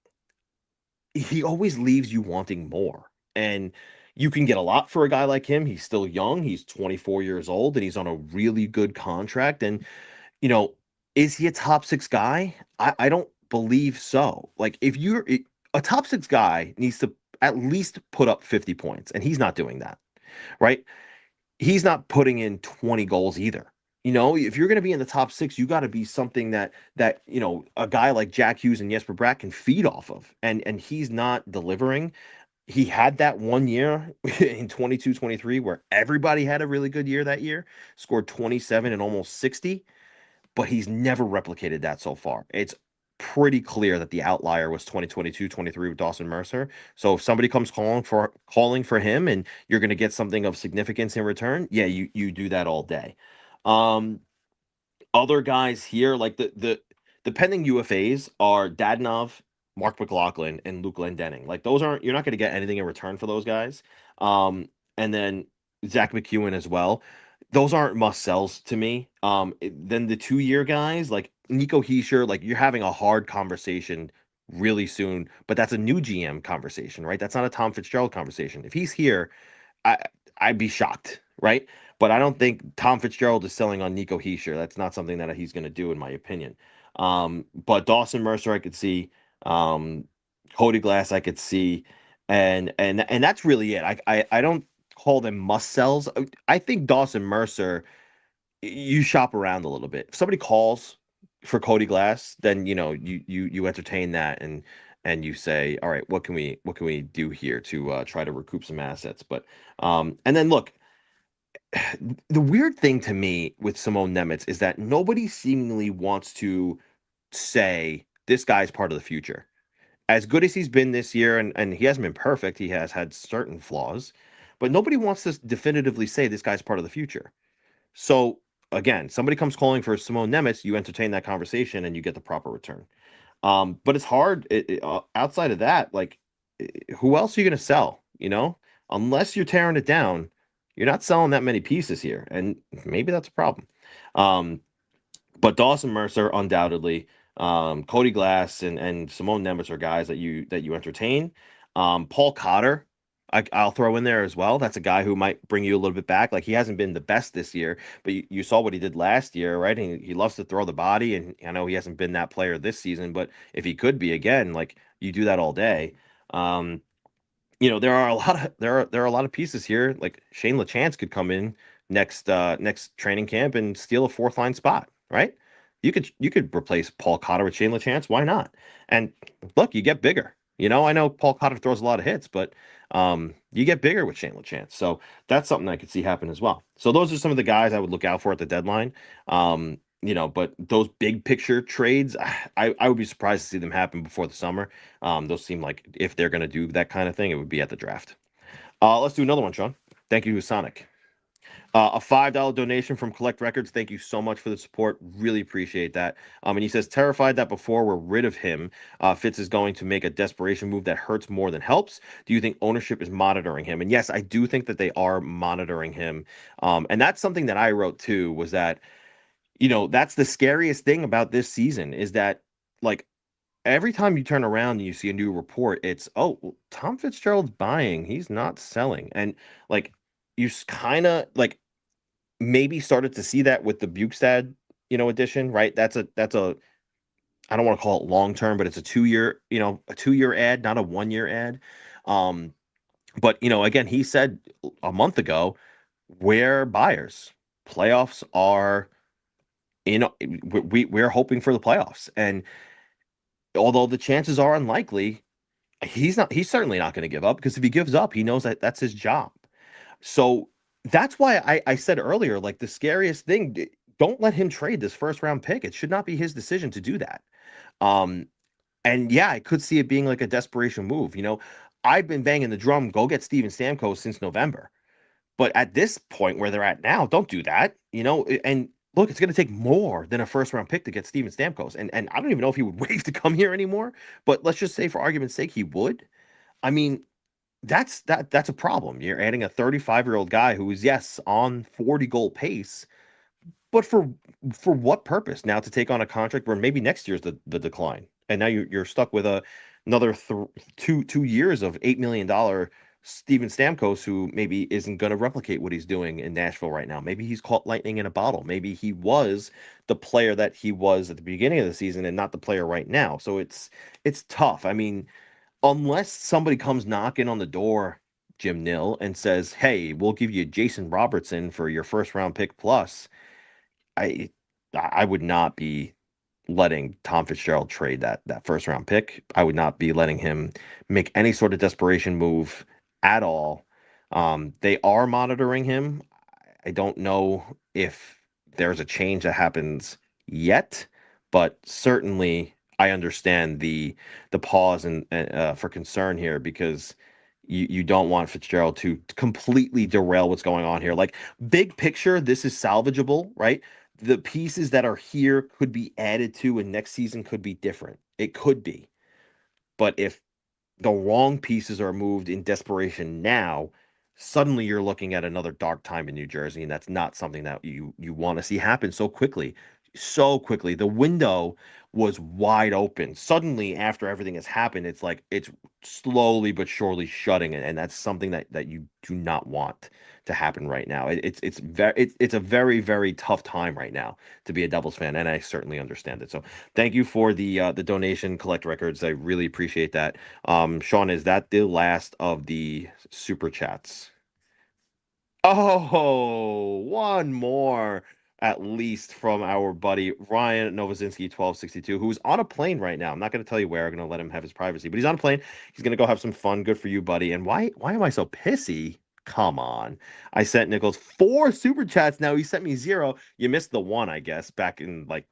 he always leaves you wanting more. And you can get a lot for a guy like him. He's still young. He's 24 years old and he's on a really good contract. And you know, is he a top six guy? I don't believe so. Like, if you're a top six guy, needs to at least put up 50 points, and he's not doing that, right? He's not putting in 20 goals either. If you're going to be in the top six, you got to be something that a guy like Jack Hughes and Jesper Bratt can feed off of, and he's not delivering. He had that one year in 22-23 where everybody had a really good year that year, scored 27 and almost 60, but he's never replicated that so far. It's pretty clear that the outlier was 2022-23 with Dawson Mercer. So if somebody comes calling for him and you're going to get something of significance in return, yeah, you do that all day. Um, Other guys here, like the pending UFAs are Dadonov, Mark McLaughlin, and Luke Glendening. Like those aren't you're not going to get anything in return for those guys. And then Zach McEwen as well. Those aren't must sells to me. Then the 2 year guys like Nico Hischier, like you're having a hard conversation really soon, but that's a new GM conversation, right? That's not a Tom Fitzgerald conversation. If he's here, I I'd be shocked, right? But I don't think Tom Fitzgerald is selling on Nico Hischier. That's not something that he's going to do, in my opinion. But Dawson Mercer, I could see. Um, Cody Glass, I could see, and that's really it. I don't call them must sells. I think Dawson Mercer, you shop around a little bit. If somebody calls for Cody Glass, then you entertain that and you say, all right, what can we do here to try to recoup some assets? But and then look, the weird thing to me with Simone Nemitz is that nobody seemingly wants to say this guy's part of the future. As good as he's been this year, and he hasn't been perfect, he has had certain flaws, but nobody wants to definitively say this guy's part of the future. So again, somebody comes calling for Simone Nemitz, you entertain that conversation and you get the proper return. But it's hard outside of that. Like, who else are you going to sell? Unless you're tearing it down, You're not selling that many pieces here, and maybe that's a problem. Um, but Dawson Mercer, undoubtedly, Cody Glass and Simone Nemeth are guys that you entertain. Paul Cotter, I'll throw in there as well. That's a guy who might bring you a little bit back. Like he hasn't been the best this year, but you saw what he did last year, right? And he loves to throw the body, and I know he hasn't been that player this season, but if he could be again, like you do that all day. Um, there are a lot of pieces here. Like Shane LaChance could come in next training camp and steal a fourth line spot, right? You could replace Paul Cotter with Shane LaChance. Why not? And look, you get bigger. I know Paul Cotter throws a lot of hits, but you get bigger with Shane LaChance. So that's something I could see happen as well. So those are some of the guys I would look out for at the deadline. But those big picture trades, I would be surprised to see them happen before the summer. Those seem like if they're going to do that kind of thing, it would be at the draft. Let's do another one, Sean. Thank you, Sonic. A $5 donation from Collect Records. Thank you so much for the support. Really appreciate that. And he says, terrified that before we're rid of him, Fitz is going to make a desperation move that hurts more than helps. Do you think ownership is monitoring him? And yes, I do think that they are monitoring him. And that's something that I wrote too, was that, that's the scariest thing about this season is that, like, every time you turn around and you see a new report, it's, oh, well, Tom Fitzgerald's buying, he's not selling. And like you kind of like maybe started to see that with the Bukestad, edition, right? That's a I don't want to call it long term, but it's a 2-year ad, not a 1-year ad. Um, but again, he said a month ago, we're buyers. Playoffs are we're hoping for the playoffs. And although the chances are unlikely, he's certainly not going to give up, because if he gives up, he knows that that's his job. So that's why I said earlier, like, the scariest thing, don't let him trade this first round pick. It should not be his decision to do that. Um, and yeah, I could see it being like a desperation move. I've been banging the drum, go get Steven Stamkos since November. But at this point where they're at now, don't do that. And look, it's going to take more than a first round pick to get Steven Stamkos. And I don't even know if he would waive to come here anymore. But let's just say, for argument's sake, he would. I mean, that's a problem. You're adding a 35-year-old guy who is, yes, on 40 goal pace, but for what purpose? Now to take on a contract where maybe next year's the decline, and now you're stuck with another 2 years of $8 million Steven Stamkos, who maybe isn't going to replicate what he's doing in Nashville right now. Maybe he's caught lightning in a bottle. Maybe he was the player that he was at the beginning of the season and not the player right now. So it's tough. I mean, unless somebody comes knocking on the door, Jim Nill, and says, "Hey, we'll give you Jason Robertson for your first round pick plus," I I would not be letting Tom Fitzgerald trade that first round pick. I would not be letting him make any sort of desperation move at all. They are monitoring him. I don't know if there's a change that happens yet, but certainly I understand the pause and for concern here, because you don't want Fitzgerald to completely derail what's going on here. Like, big picture, this is salvageable, right? The pieces that are here could be added to, and next season could be different. It could be. But if the wrong pieces are moved in desperation now, suddenly you're looking at another dark time in New Jersey, and that's not something that you want to see happen so quickly. So quickly. The window was wide open. Suddenly, after everything has happened, it's like it's slowly but surely shutting, and that's something that you do not want to happen right now. It's a very, very tough time right now to be a Devils fan, and I certainly understand it. So thank you for the donation, Collect Records. I really appreciate that. Sean, is that the last of the super chats? Oh, one more at least from our buddy Ryan Novozinski 1262, who's on a plane right now. I'm not going to tell you where. I'm going to let him have his privacy, but he's on a plane. He's going to go have some fun. Good for you, buddy. And why am I so pissy? Come on. I sent Nichols 4 super chats. Now he sent me 0. You missed the one, I guess, back in, like,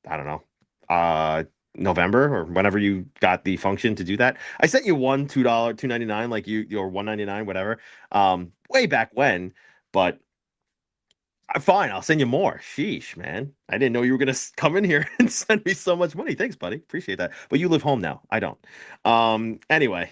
I don't know, November or whenever you got the function to do that. I sent you one $2.99, like your 1.99, whatever. Way back when, but Fine, I'll send you more. Sheesh, man. I didn't know you were gonna come in here and send me so much money. Thanks, buddy. Appreciate that. But you live home now. I don't. Anyway,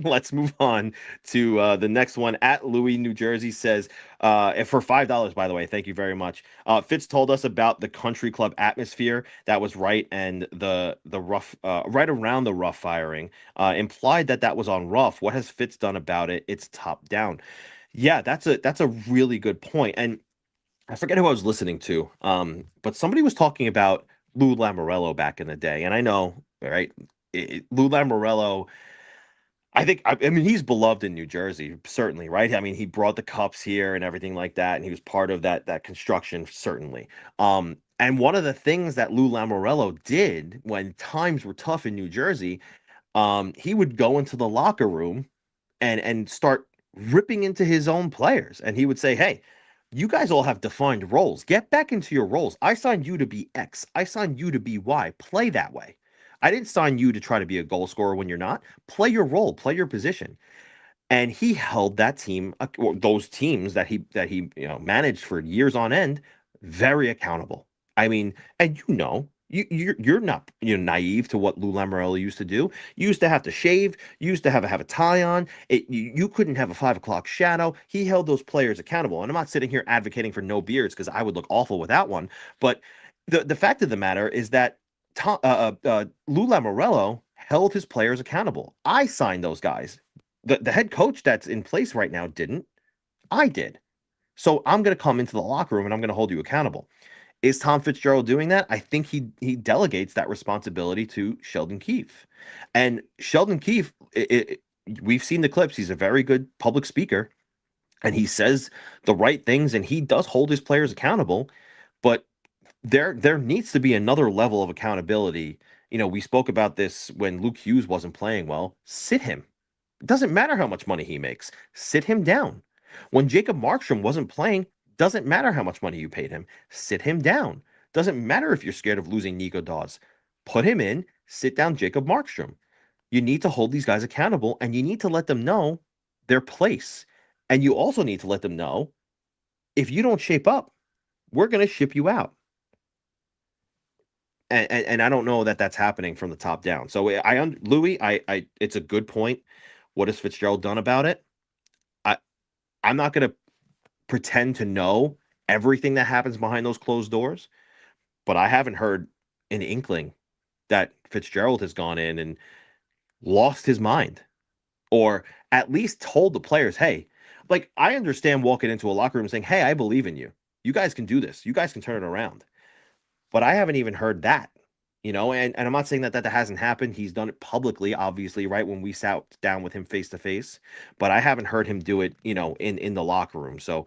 let's move on to the next one. At Louis, New Jersey says, and for $5, by the way, thank you very much. Fitz told us about the country club atmosphere. That was right, and the rough, right around the rough firing, implied that that was on rough. What has Fitz done about it? It's top down. Yeah, that's a really good point. And I forget who I was listening to, but somebody was talking about Lou Lamoriello back in the day, and I know, right? Lou Lamoriello, I mean, he's beloved in New Jersey, certainly, right? I mean, he brought the cups here and everything like that, and he was part of that construction, certainly. And one of the things that Lou Lamoriello did when times were tough in New Jersey, he would go into the locker room and start ripping into his own players. And he would say, "Hey, you guys all have defined roles. Get back into your roles. I signed you to be X. I signed you to be Y. Play that way. I didn't sign you to try to be a goal scorer when you're not. Play your role, play your position." And he held that team, or those teams that he managed for years on end, very accountable. I mean, and you're not naive to what Lou Lamoriello used to do. You used to have to shave. You used to have a tie on. You couldn't have a 5 o'clock shadow. He held those players accountable. And I'm not sitting here advocating for no beards because I would look awful without one. But the fact of the matter is that Lou Lamoriello held his players accountable. I signed those guys. The head coach that's in place right now didn't. I did. So I'm going to come into the locker room and I'm going to hold you accountable. Is Tom Fitzgerald doing that? I think he delegates that responsibility to Sheldon Keefe. And Sheldon Keefe, we've seen the clips. He's a very good public speaker and he says the right things and he does hold his players accountable. But there needs to be another level of accountability. We spoke about this when Luke Hughes wasn't playing well. Sit him. It doesn't matter how much money he makes. Sit him down. When Jacob Markstrom wasn't playing, doesn't matter how much money you paid him. Sit him down. Doesn't matter if you're scared of losing Nico Dawes. Put him in, sit down Jacob Markstrom. You need to hold these guys accountable and you need to let them know their place. And you also need to let them know if you don't shape up, we're going to ship you out. And I don't know that that's happening from the top down. So Louis, it's a good point. What has Fitzgerald done about it? I I'm not going to pretend to know everything that happens behind those closed doors, but I haven't heard an inkling that Fitzgerald has gone in and lost his mind or at least told the players, hey, like I understand walking into a locker room saying, hey, I believe in you. You guys can do this. You guys can turn it around. But I haven't even heard that. And I'm not saying that hasn't happened. He's done it publicly, obviously, right when we sat down with him face to face. But I haven't heard him do it, in the locker room. So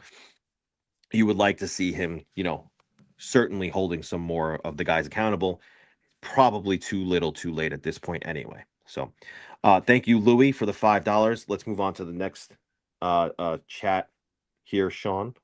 you would like to see him, certainly holding some more of the guys accountable. Probably too little, too late at this point, anyway. So, thank you, Louis, for the $5. Let's move on to the next chat here, Sean.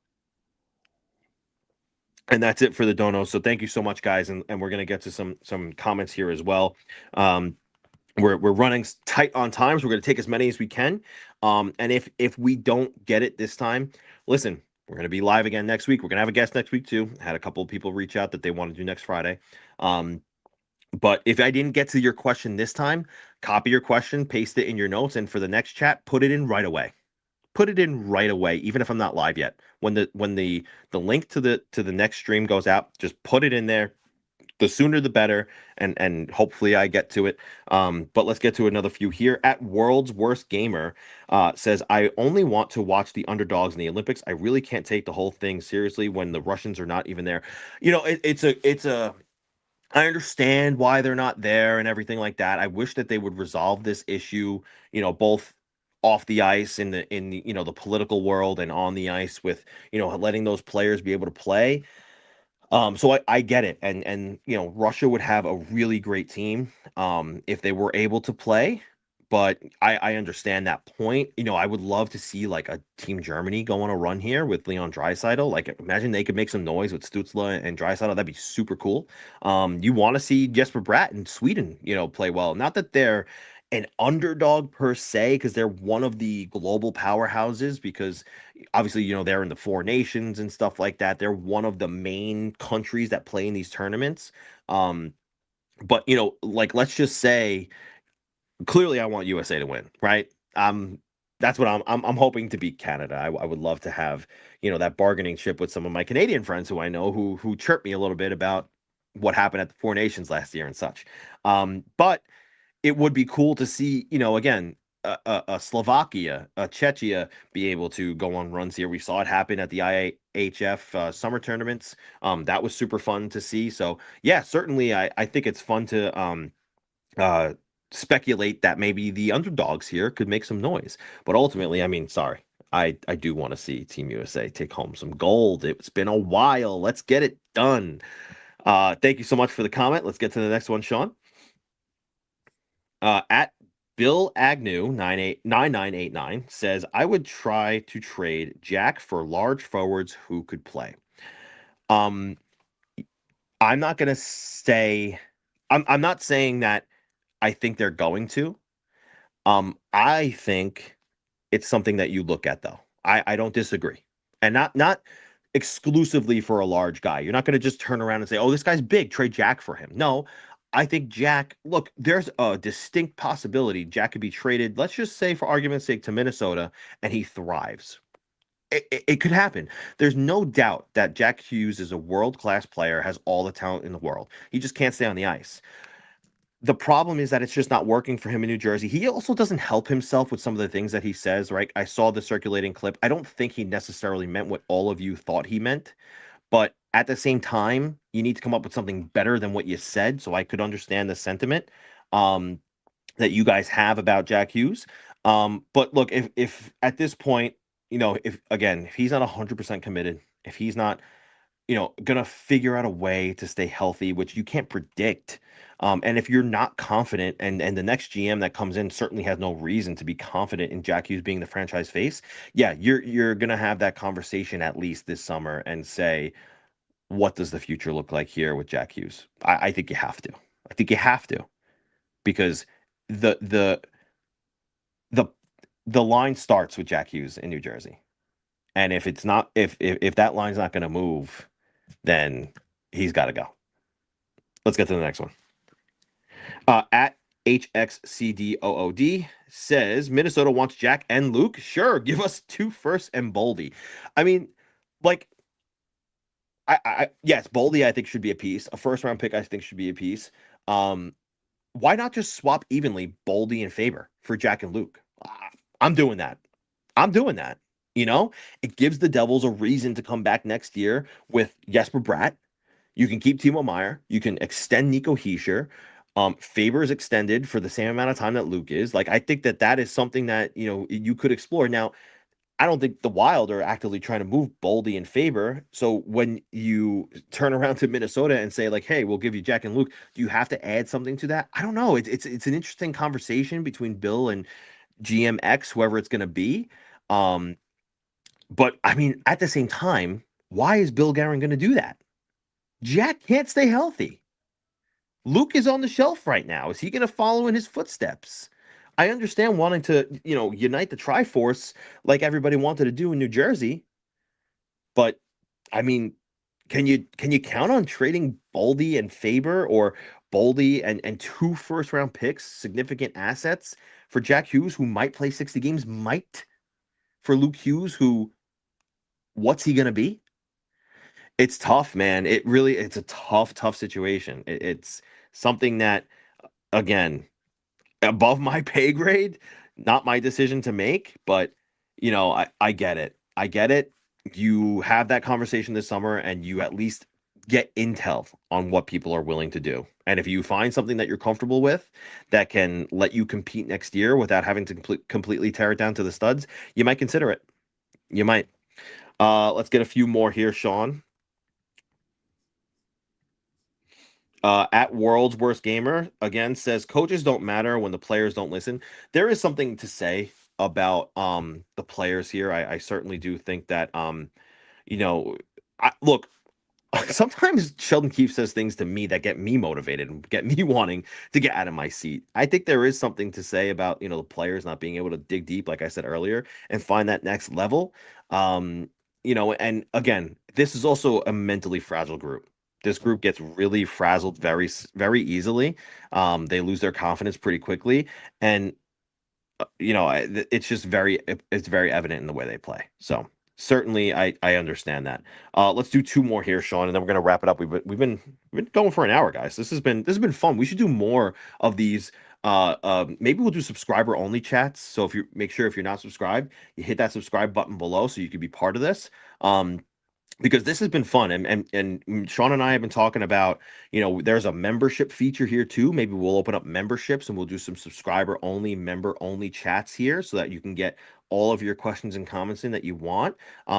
And that's it for the donos. So thank you so much, guys, and we're gonna get to some comments here as well. We're running tight on times. We're gonna take as many as we can. And if we don't get it this time, listen, we're gonna be live again next week. We're gonna have a guest next week too. I had a couple of people reach out that they want to do next Friday. But if I didn't get to your question this time, copy your question, paste it in your notes, and for the next chat, put it in right away. Put it in right away, even if I'm not live yet. When the link to the next stream goes out, just put it in there. The sooner the better, and hopefully I get to it. But let's get to another few here. At World's Worst Gamer says, I only want to watch the underdogs in the Olympics. I really can't take the whole thing seriously when the Russians are not even there. It's a I understand why they're not there and everything like that. I wish that they would resolve this issue, both off the ice in the the political world and on the ice with, letting those players be able to play. So I get it. And Russia would have a really great team if they were able to play. But I understand that point. I would love to see like a Team Germany go on a run here with Leon Draisaitl. Like imagine they could make some noise with Stutzla and Draisaitl. That'd be super cool. You want to see Jesper Bratt in Sweden, play well. Not that they're an underdog per se, because they're one of the global powerhouses, because Obviously, they're in the Four Nations and stuff like that. They're one of the main countries that play in these tournaments. Um, but like let's just say clearly I want USA to win, right? That's what I'm hoping to beat Canada. I would love to have, that bargaining chip with some of my Canadian friends who I know who chirp me a little bit about what happened at the Four Nations last year and such. But it would be cool to see, again, a Slovakia, a Czechia be able to go on runs here. We saw it happen at the IHF summer tournaments. That was super fun to see. So yeah, certainly I think it's fun to uh, speculate that maybe the underdogs here could make some noise. But ultimately, I mean, sorry, I do want to see Team USA take home some gold. It's been a while. Let's get it done. Thank you so much for the comment. Let's get to the next one, Sean. At Bill Agnew 9989 says, I would try to trade Jack for large forwards who could play. Um, I'm not gonna say I'm not saying that I think they're going to. I think it's something that you look at though. I don't disagree. And not exclusively for a large guy. You're not going to just turn around and say, "Oh, this guy's big, trade Jack for him." No, I think Jack, look, there's a distinct possibility Jack could be traded, let's just say for argument's sake to Minnesota and he thrives. It could happen. There's no doubt that Jack Hughes is a world-class player, has all the talent in the world. He just can't stay on the ice. The problem is that it's just not working for him in New Jersey. He also doesn't help himself with some of the things that he says, right? I saw the circulating clip. I don't think he necessarily meant what all of you thought he meant, but at the same time, you need to come up with something better than what you said. So I could understand the sentiment um, that you guys have about Jack Hughes. But look, if at this point, if he's not 100% committed, if he's not gonna figure out a way to stay healthy, which you can't predict. And if you're not confident, and the next GM that comes in certainly has no reason to be confident in Jack Hughes being the franchise face, yeah, you're gonna have that conversation at least this summer and say, what does the future look like here with Jack Hughes? I think you have to. I think you have to because the the the the line starts with Jack Hughes in New Jersey, and if it's not, if that line's not going to move, then he's got to go. Let's get to the next one. At HXCDOOD says Minnesota wants Jack and Luke. Sure, give us 2 firsts and Boldy. I mean, like, yes, Boldy I think should be a piece. A first round pick I think should be a piece. Why not just swap evenly Boldy and Faber for Jack and Luke? I'm doing that. I'm doing that. It gives the Devils a reason to come back next year with Jesper Bratt. You can keep Timo Meier. You can extend Nico Hischier. Faber is extended for the same amount of time that Luke is. Like, I think that is something that, you could explore. Now, I don't think the Wild are actively trying to move Boldy and Faber. So when you turn around to Minnesota and say, like, hey, we'll give you Jack and Luke, do you have to add something to that? I don't know. It's an interesting conversation between Bill and GMX, whoever it's going to be. But I mean, at the same time, why is Bill Guerin going to do that? Jack can't stay healthy. Luke is on the shelf right now. Is he going to follow in his footsteps? I understand wanting to, unite the Triforce like everybody wanted to do in New Jersey, but I mean, can you count on trading Boldy and Faber or Boldy and 2 first round picks, significant assets for Jack Hughes, who might play 60 games, might for Luke Hughes, who what's he going to be? It's tough, man. It's a tough situation. It's something that, again, above my pay grade, not my decision to make, but I get it. I get it. You have that conversation this summer and you at least get intel on what people are willing to do. And if you find something that you're comfortable with that can let you compete next year without having to completely tear it down to the studs, you might consider it. You might. Let's get a few more here, Sean. At World's Worst Gamer again says coaches don't matter when the players don't listen. There is something to say about the players here. I certainly do think that you know look, sometimes Sheldon Keefe says things to me that get me motivated and get me wanting to get out of my seat. I think there is something to say about, the players not being able to dig deep, like I said earlier, and find that next level. Um, and again, this is also a mentally fragile group. This group gets really frazzled very easily. They lose their confidence pretty quickly, and it's just it's very evident in the way they play. So certainly I understand that. Let's do two more here, Sean, and then we're gonna wrap it up. We've been going for an hour, guys. This has been fun. We should do more of these. Maybe we'll do subscriber only chats. So make sure if you're not subscribed, you hit that subscribe button below so you can be part of this. Because this has been fun, and Sean and I have been talking about, there's a membership feature here too. Maybe we'll open up memberships and we'll do some subscriber only, member only chats here so that you can get all of your questions and comments in that you want.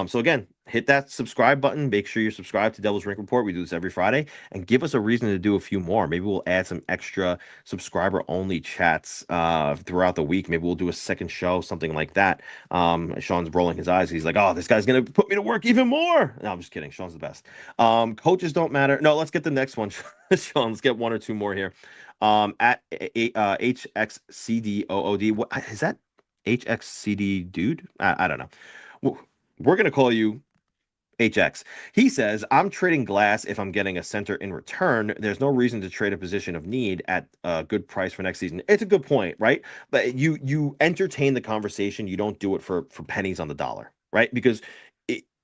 So again, hit that subscribe button. Make sure you're subscribed to Devils Rink Report. We do this every Friday, and give us a reason to do a few more. Maybe we'll add some extra subscriber only chats throughout the week. Maybe we'll do a second show, something like that. Sean's rolling his eyes. He's like, "Oh, this guy's gonna put me to work even more." No, I'm just kidding. Sean's the best. Coaches don't matter. No, let's get the next one, Sean. Let's get one or two more here. At HXCDOOD. What is that? HXCD dude? I don't know. We're gonna call you HX. He says, I'm trading Glass if I'm getting a center in return. There's no reason to trade a position of need at a good price for next season. It's a good point, right? But you entertain the conversation. You don't do it for pennies on the dollar, right? Because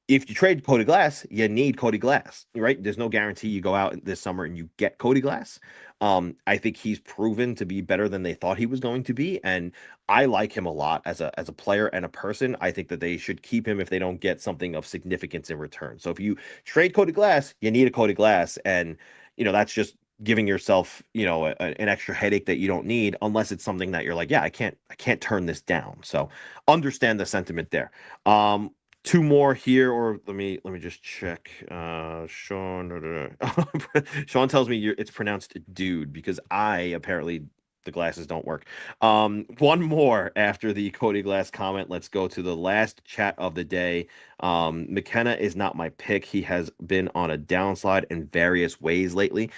if you trade Cody Glass, you need Cody Glass, right? There's no guarantee you go out this summer and you get Cody Glass. I think he's proven to be better than they thought he was going to be, and I like him a lot as a player and a person. I think that they should keep him if they don't get something of significance in return. So if you trade Cody Glass, you need a Cody Glass, and that's just giving yourself an extra headache that you don't need unless it's something that you're like, yeah, I can't turn this down. So understand the sentiment there. Two more here, or let me just check. Sean, Sean tells me it's pronounced dude because I apparently the glasses don't work. One more after the Cody Glass comment. Let's go to the last chat of the day. McKenna is not my pick. He has been on a downslide in various ways lately.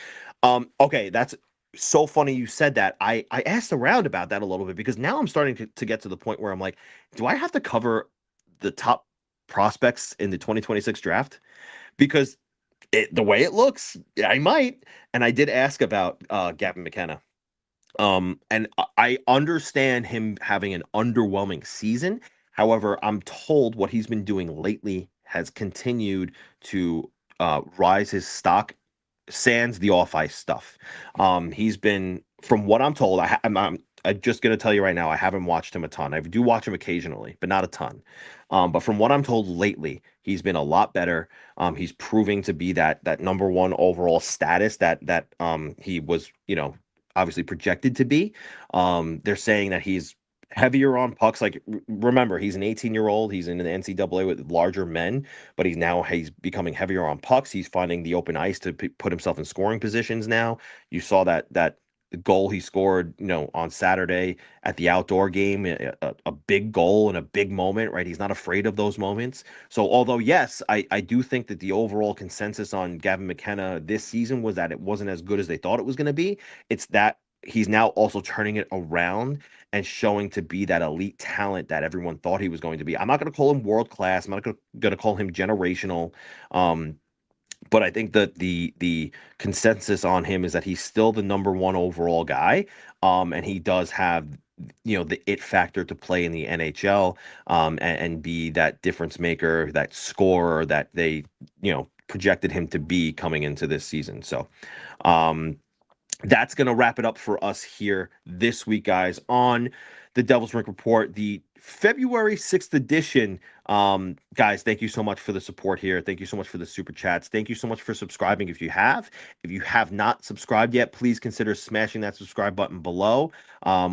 Okay, that's so funny you said that. I asked around about that a little bit because now I'm starting to get to the point where I'm like, do I have to cover the top prospects in the 2026 draft? Because the way it looks, I might. And I did ask about Gavin McKenna. And I understand him having an underwhelming season. However, I'm told what he's been doing lately has continued to rise his stock sans the off ice stuff. He's been, from what I'm told, I'm just gonna tell you right now, I haven't watched him a ton. I do watch him occasionally, but not a ton. But from what I'm told lately, he's been a lot better. He's proving to be that number one overall status that he was, obviously projected to be. They're saying that he's heavier on pucks. Like, remember, he's an 18-year-old. He's in the NCAA with larger men, but he's becoming heavier on pucks. He's finding the open ice to put himself in scoring positions now. You saw that goal he scored, on Saturday at the outdoor game, a big goal and a big moment, right? He's not afraid of those moments. So although, yes, I do think that the overall consensus on Gavin McKenna this season was that it wasn't as good as they thought it was going to be. It's that he's now also turning it around and showing to be that elite talent that everyone thought he was going to be. I'm not going to call him world class. I'm not going to call him generational. But I think that the consensus on him is that he's still the number one overall guy. And he does have, the it factor to play in the NHL, and be that difference maker, that scorer that they, projected him to be coming into this season. So, that's going to wrap it up for us here this week, guys, on the Devils Rink Report, the February 6th edition. Guys, thank you so much for the support here. Thank you so much for the super chats. Thank you so much for subscribing if you have. If you have not subscribed yet, please consider smashing that subscribe button below.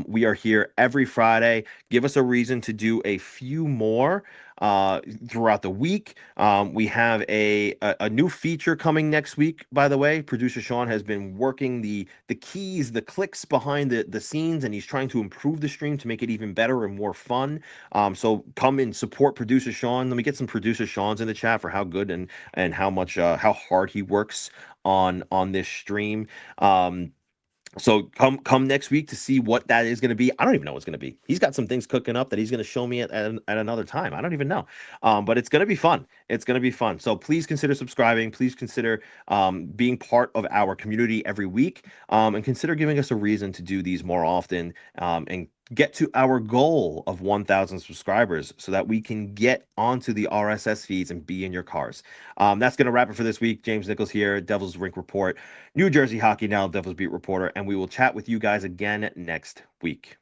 We are here every Friday. Give us a reason to do a few more. throughout the week. We have a new feature coming next week, by the way. Producer Sean has been working the keys, the clicks behind the scenes, and he's trying to improve the stream to make it even better and more fun. So come and support producer Sean. Let me get some producer Sean's in the chat for how good and how much how hard he works on this stream. So come next week to see what that is going to be. I don't even know what's going to be. He's got some things cooking up that he's going to show me at another time. I don't even know. But it's going to be fun. It's going to be fun. So please consider subscribing. Please consider being part of our community every week, and consider giving us a reason to do these more often, and get to our goal of 1,000 subscribers so that we can get onto the RSS feeds and be in your cars. That's going to wrap it for this week. James Nichols here, Devils Rink Report, New Jersey Hockey Now, Devils Beat reporter, and we will chat with you guys again next week.